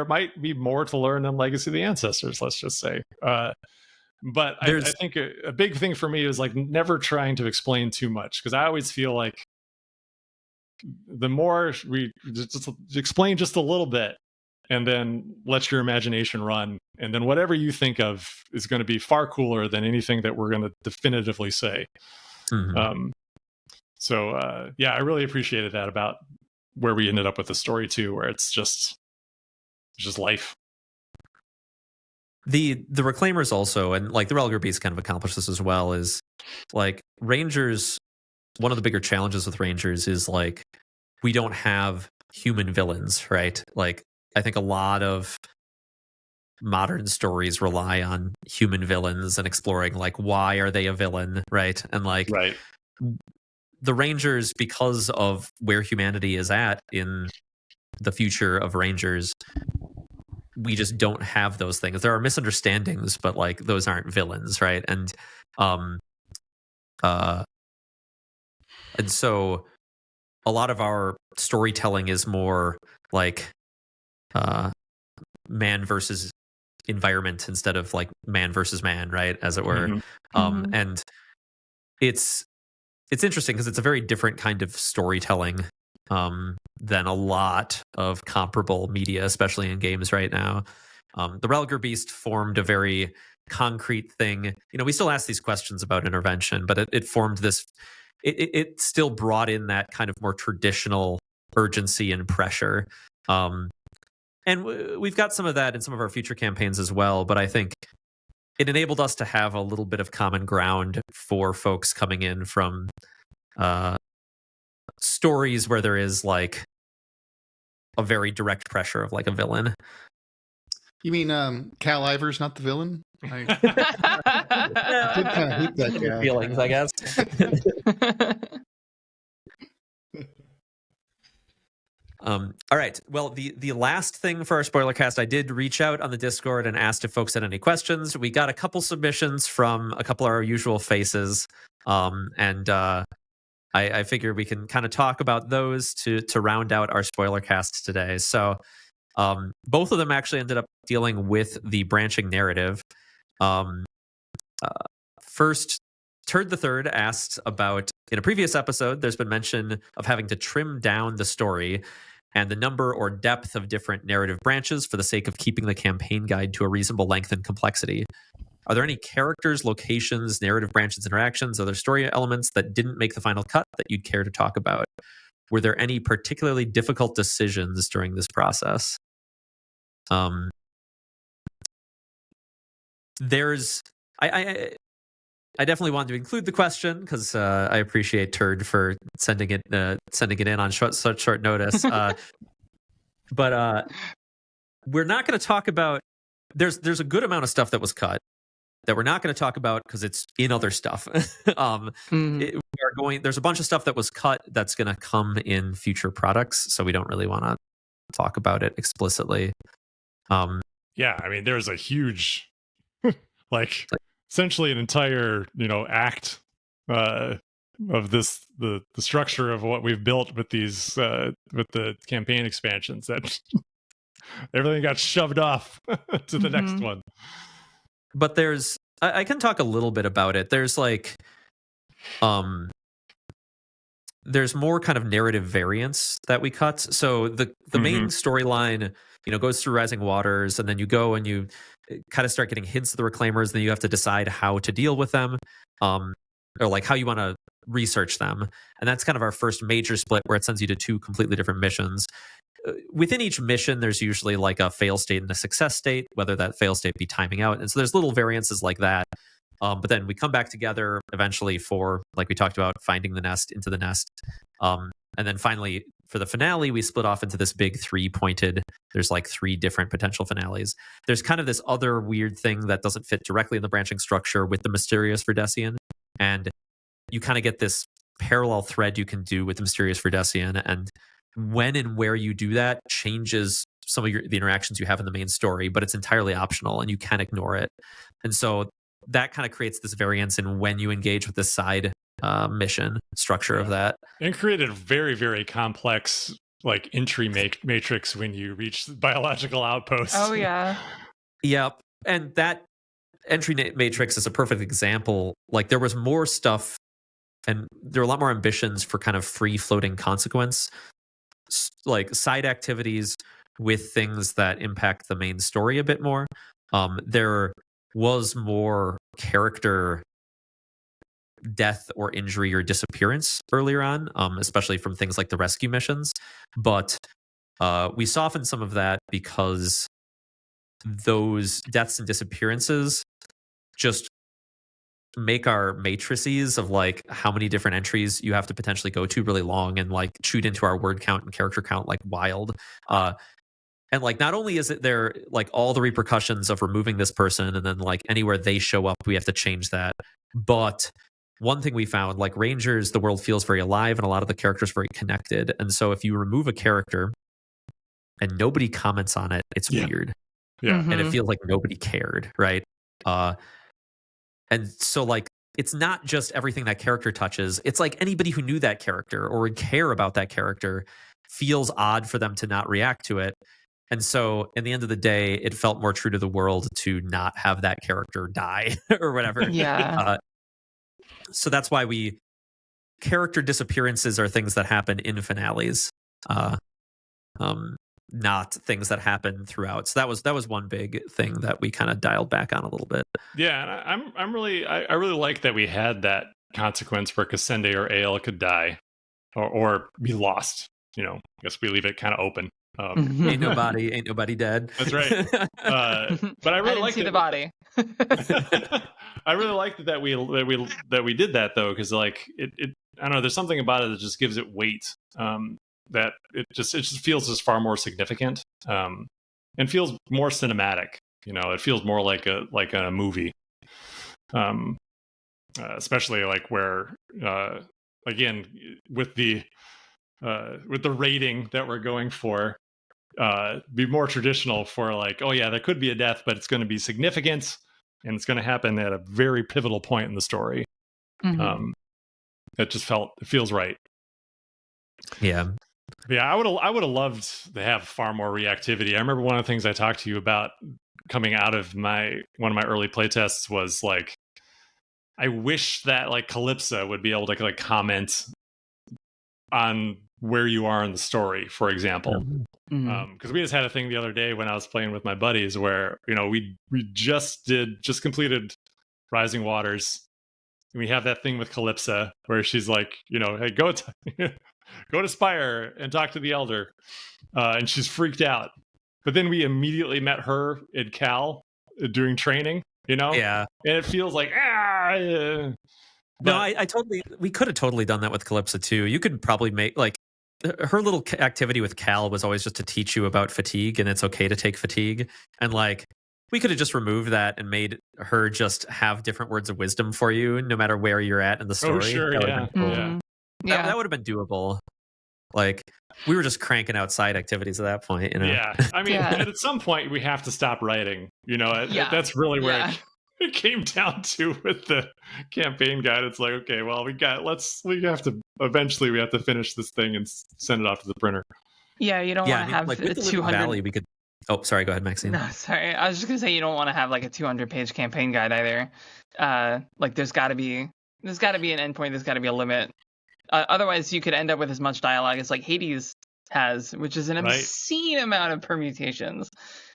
might be more to learn than Legacy of the Ancestors. Let's just say. But I think a big thing for me is like never trying to explain too much, because I always feel like the more we just explain just a little bit, and then let your imagination run, and then whatever you think of is going to be far cooler than anything that we're going to definitively say. Mm-hmm. Yeah, I really appreciated that about where we ended up with the story too, where it's just life. The Reclaimers also, and like the Relgar Beast kind of accomplished this as well, is like Rangers. One of the bigger challenges with Rangers is like we don't have human villains, right? Like, I think a lot of modern stories rely on human villains and exploring like why are they a villain, right? And like the Rangers, because of where humanity is at in the future of Rangers, we just don't have those things. There are misunderstandings, but like those aren't villains, right? And so a lot of our storytelling is more like man versus environment instead of like man versus man, right, as it were. Mm-hmm. And it's interesting because it's a very different kind of storytelling than a lot of comparable media, especially in games right now. The Relgar Beast formed a very concrete thing. You know, we still ask these questions about intervention, but it formed this. It still brought in that kind of more traditional urgency and pressure. And we've got some of that in some of our future campaigns as well. But I think it enabled us to have a little bit of common ground for folks coming in from stories where there is like a very direct pressure of like a villain. You mean Cal Iver's not the villain? I did kind of hate that guy. Feelings, I guess. All right. Well, the last thing for our spoiler cast, I did reach out on the Discord and asked if folks had any questions. We got a couple submissions from a couple of our usual faces, and I figure we can kind of talk about those to round out our spoiler cast today. So both of them actually ended up dealing with the branching narrative. First, Turd the Third asked about, in a previous episode, there's been mention of having to trim down the story and the number or depth of different narrative branches for the sake of keeping the campaign guide to a reasonable length and complexity. Are there any characters, locations, narrative branches, interactions, other story elements that didn't make the final cut that you'd care to talk about? Were there any particularly difficult decisions during this process? I definitely wanted to include the question because I appreciate Turd for sending it in on such short notice. But we're not going to talk about. There's a good amount of stuff that was cut that we're not going to talk about because it's in other stuff. There's a bunch of stuff that was cut that's going to come in future products, so we don't really want to talk about it explicitly. Yeah, I mean, there's a huge, essentially an entire, act of this, the structure of what we've built with these, with the campaign expansions, that everything got shoved off to the next one. But I can talk a little bit about it. There's there's more kind of narrative variance that we cut. So the main storyline, goes through Rising Waters, and then you go and you kind of start getting hints of the Reclaimers. Then you have to decide how to deal with them, or like how you want to research them. And that's kind of our first major split where it sends you to two completely different missions. within each mission, there's usually like a fail state and a success state, whether that fail state be timing out. And so there's little variances like that. But then we come back together eventually for, like we talked about, finding the nest, into the nest. And then finally, for the finale, we split off into this big 3-pointed, there's like 3 different potential finales. There's kind of this other weird thing that doesn't fit directly in the branching structure with the Mysterious Verdecian. And you kind of get this parallel thread you can do with the Mysterious Verdecian. And when and where you do that changes some of the interactions you have in the main story, but it's entirely optional and you can ignore it. And so that kind of creates this variance in when you engage with the side mission structure of that. And created a very, very complex like entry matrix when you reach biological outposts. Oh, yeah. Yep. And that entry matrix is a perfect example. Like there was more stuff and there were a lot more ambitions for kind of free floating consequence, like side activities with things that impact the main story a bit more. There was more character death or injury or disappearance earlier on, especially from things like the rescue missions. But we softened some of that because those deaths and disappearances just make our matrices of like how many different entries you have to potentially go to really long and like chewed into our word count and character count like wild. And like not only is it there like all the repercussions of removing this person and then like anywhere they show up we have to change that, but one thing we found, like Rangers, the world feels very alive and a lot of the characters very connected. And so if you remove a character and nobody comments on it, it's weird. Yeah. And it feels like nobody cared, right? And so like it's not just everything that character touches. It's like anybody who knew that character or would care about that character feels odd for them to not react to it. And so in the end of the day, it felt more true to the world to not have that character die or whatever. Yeah. So that's why character disappearances are things that happen in finales, not things that happen throughout. So that was one big thing that we kind of dialed back on a little bit. Yeah, and I really like that we had that consequence where Cassandre or Ale could die or be lost. You know, I guess we leave it kind of open. Ain't nobody dead. That's right. But I really like the body. I really like that we did that though, because like it I don't know, there's something about it that just gives it weight. That it just feels as far more significant, and feels more cinematic. You know, it feels more like a movie. Especially like where again with the rating that we're going for. Be more traditional for like, oh yeah, there could be a death, but it's going to be significant and it's going to happen at a very pivotal point in the story. It feels right. Yeah. Yeah, I would have loved to have far more reactivity. I remember one of the things I talked to you about coming out of one of my early playtests was like, I wish that like Calypso would be able to like comment on where you are in the story, for example. Because we just had a thing the other day when I was playing with my buddies where, you know, we just completed Rising Waters. And we have that thing with Calypso where she's like, you know, hey, go to Spire and talk to the Elder. And she's freaked out. But then we immediately met her in Cal during training, you know? Yeah. And it feels like, No, we could have totally done that with Calypso too. You could probably make like, her little activity with Cal was always just to teach you about fatigue and it's okay to take fatigue. And like, we could have just removed that and made her just have different words of wisdom for you no matter where you're at in the story. Oh, sure, that yeah. That would have been doable. Like, we were just cranking out side activities at that point, you know? Yeah. I mean, at some point we have to stop writing, you know, that's really where it came down to with the campaign guide. It's like, okay, well, we have to finish this thing and send it off to the printer. Yeah, you don't want to have like with a the 200 Valley, we could. Oh, sorry. Go ahead, Maxine. No, sorry. I was just gonna say you don't want to have like a 200-page campaign guide either. Like there's got to be an endpoint. There's got to be a limit. Otherwise, you could end up with as much dialogue as like Hades has, which is an obscene amount of permutations.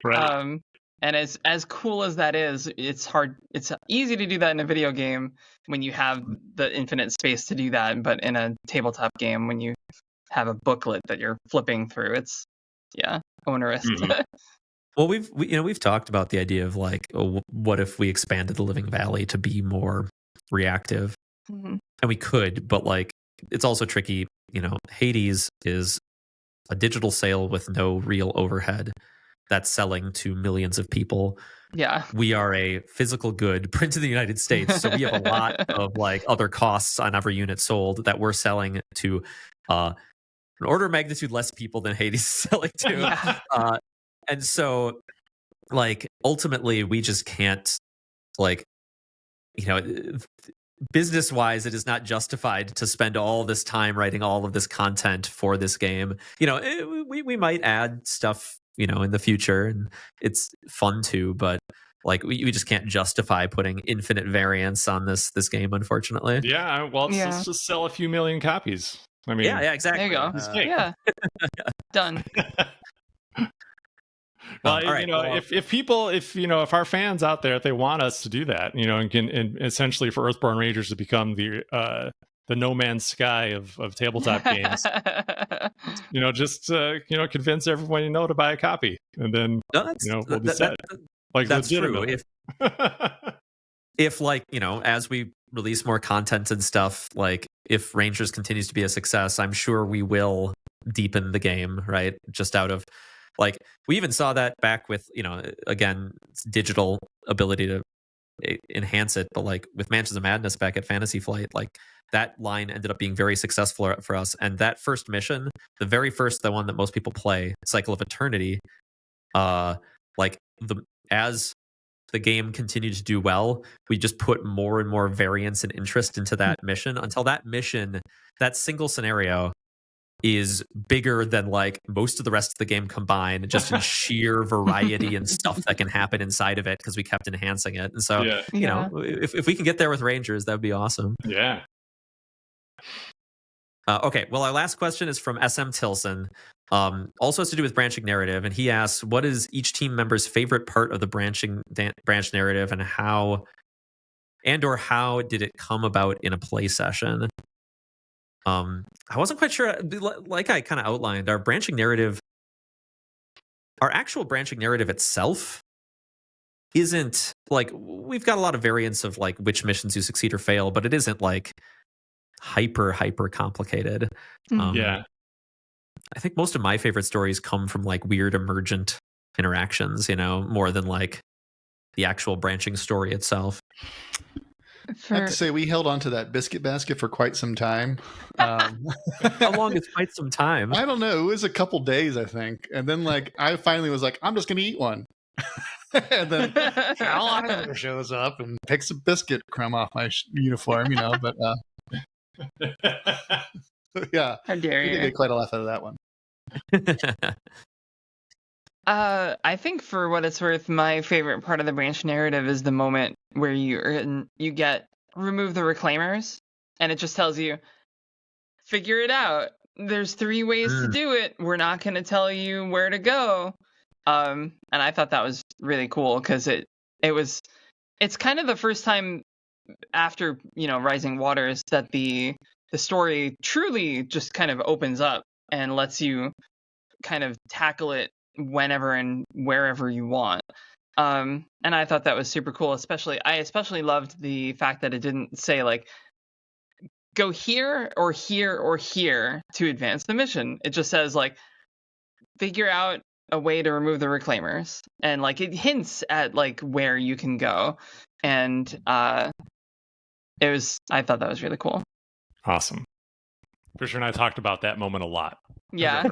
Right. And as cool as that is, it's hard. It's easy to do that in a video game when you have the infinite space to do that. But in a tabletop game, when you have a booklet that you're flipping through, it's onerous. Mm-hmm. Well, we've talked about the idea of like, what if we expanded the Living Valley to be more reactive? Mm-hmm. And we could, but like, it's also tricky. Hades is a digital sale with no real overhead that's selling to millions of people. Yeah. We are a physical good printed in the United States, so we have a lot of like other costs on every unit sold that we're selling to an order of magnitude less people than Hades is selling to. Yeah. And so, like, ultimately, we just can't, like, business wise, it is not justified to spend all this time writing all of this content for this game. We might add stuff, in the future, and it's fun too, but like we just can't justify putting infinite variants on this game, unfortunately. Yeah, well, let's just sell a few million copies. I mean, yeah, exactly. There you go. Yeah, done. Well, if our fans out there, if they want us to do that, and essentially for Earthborne Rangers to become the No Man's Sky of tabletop games, just convince everyone to buy a copy, and then we'll be set. Like that's true. If like as we release more content and stuff, like if Rangers continues to be a success, I'm sure we will deepen the game, right? Just out of like, we even saw that back with again, digital ability to enhance it, but like with Mansions of Madness back at Fantasy Flight, like that line ended up being very successful for us. And that first mission, the very first, the one that most people play, Cycle of Eternity, as the game continued to do well, we just put more and more variance and interest into that mission until that single scenario is bigger than like most of the rest of the game combined, just in sheer variety and stuff that can happen inside of it, because we kept enhancing it. And so, if we can get there with Rangers, that would be awesome. Yeah. Okay, well, our last question is from SM Tilson. Also has to do with branching narrative, and he asks, what is each team member's favorite part of the branch narrative, and how did it come about in a play session? I wasn't quite sure. Like I kind of outlined, our actual branching narrative itself isn't like, we've got a lot of variants of like which missions you succeed or fail, but it isn't like hyper complicated. Yeah. I think most of my favorite stories come from like weird emergent interactions, more than like the actual branching story itself. I have to say, we held on to that biscuit basket for quite some time. How long is quite some time? I don't know. It was a couple days, I think. And then like I finally was like, I'm just going to eat one. And then Cal shows up and picks a biscuit crumb off my uniform, but yeah. How dare you? We did get quite a laugh out of that one. I think for what it's worth, my favorite part of the branch narrative is the moment where you get remove the reclaimers, and it just tells you, figure it out. There's 3 ways to do it. We're not going to tell you where to go. And I thought that was really cool, because it's kind of the first time after Rising Waters that the story truly just kind of opens up and lets you kind of tackle it whenever and wherever you want. And I thought that was super cool. I especially loved the fact that it didn't say like, go here or here or here to advance the mission. It just says like, figure out a way to remove the reclaimers, and like it hints at like where you can go. And I thought that was really cool. Awesome. Fischer and I talked about that moment a lot. Yeah.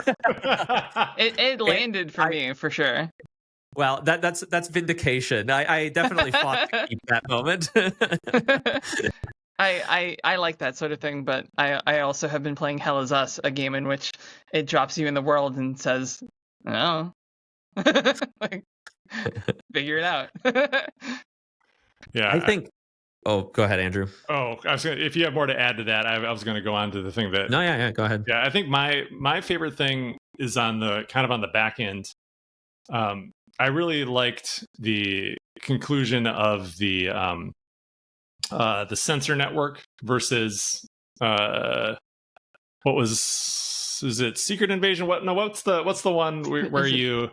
it landed for me for sure. Well, that's vindication. I definitely fought to keep that moment. I like that sort of thing, but I also have been playing Hell Is Us, a game in which it drops you in the world and says, "Oh, like, figure it out." Yeah, I think. Oh, go ahead, Andrew. Oh, if you have more to add to that, I was going to go on to the thing that. No, yeah, go ahead. Yeah, I think my favorite thing is on the back end. I really liked the conclusion of the sensor network versus what was is it Secret Invasion? What's the one where you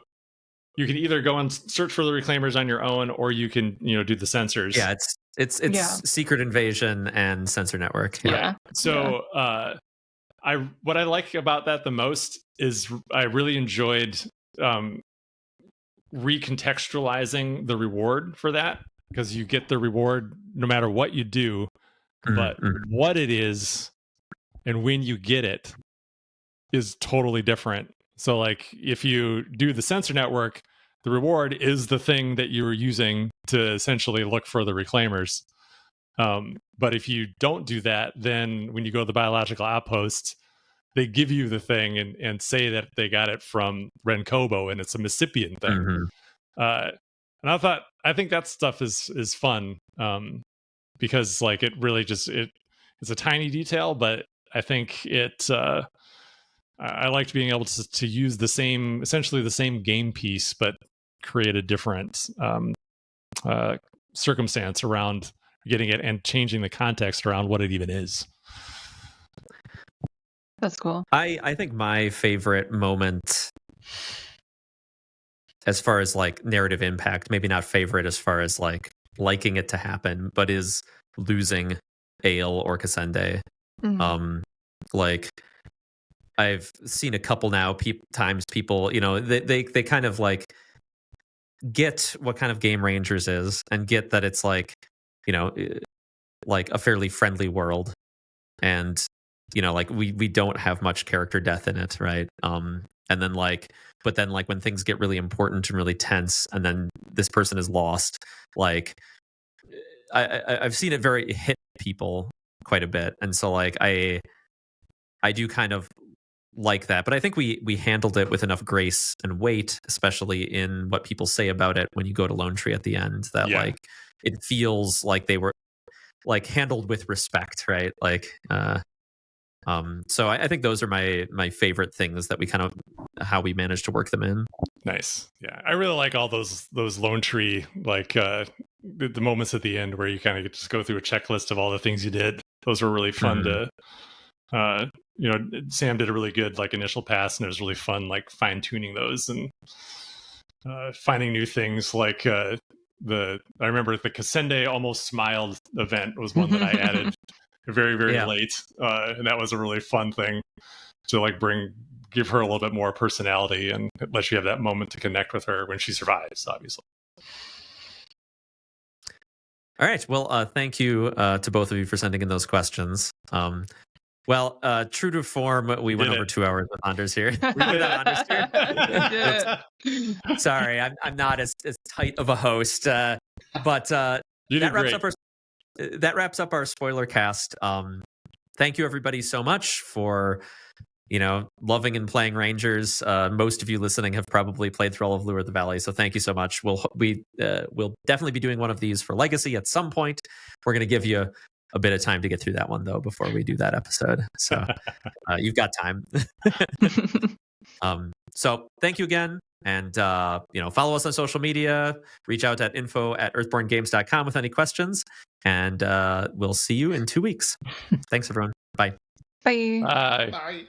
can either go and search for the reclaimers on your own, or you can do the sensors. Yeah, it's Secret Invasion and Sensor Network. Yeah. So what I like about that the most is I really enjoyed recontextualizing the reward for that, because you get the reward no matter what you do, but what it is and when you get it is totally different. So like if you do the sensor network, the reward is the thing that you're using to essentially look for the reclaimers. But if you don't do that, then when you go to the biological outpost, they give you the thing and say that they got it from Renkobo and it's a Mississippian thing. And I think that stuff is fun, because like it really just it's a tiny detail, but I think I liked being able to use essentially the same game piece, but create a different circumstance around getting it and changing the context around what it even is. That's cool. I think my favorite moment, as far as like narrative impact, maybe not favorite as far as like liking it to happen, but is losing Ale or Cassende. Like I've seen a couple now times people, they kind of like get what kind of game Rangers is and get that it's like, like a fairly friendly world, and like we don't have much character death in it, right? And then but then when things get really important and really tense, and then this person is lost, like I've seen it hit people quite a bit, and so like I do kind of like that, but I think we handled it with enough grace and weight, especially in what people say about it when you go to Lone Tree at the end, that like it feels like they were like handled with respect, right? Like so I think those are my favorite things that we kind of how we managed to work them in. Nice. Yeah, I really like all those Lone Tree, like the moments at the end where you kind of just go through a checklist of all the things you did. Those were really fun to Sam did a really good like initial pass, and it was really fun like fine tuning those and finding new things. Like I remember the Cassende almost smiled event was one that I added very, very late, and that was a really fun thing to like give her a little bit more personality and let you have that moment to connect with her when she survives, obviously. All right. Well, thank you to both of you for sending in those questions. Well, true to form, we went over 2 hours with Anders here. Sorry, I'm not as tight of a host, but that wraps up our spoiler cast. Thank you everybody so much for loving and playing Rangers. Most of you listening have probably played through all of Lure of the Valley, so thank you so much. We'll definitely be doing one of these for Legacy at some point. We're going to give you a bit of time to get through that one though before we do that episode, so you've got time. So thank you again, and follow us on social media, reach out at info@earthbornegames.com with any questions, and we'll see you in 2 weeks. Thanks everyone. Bye. Bye. Bye. Bye.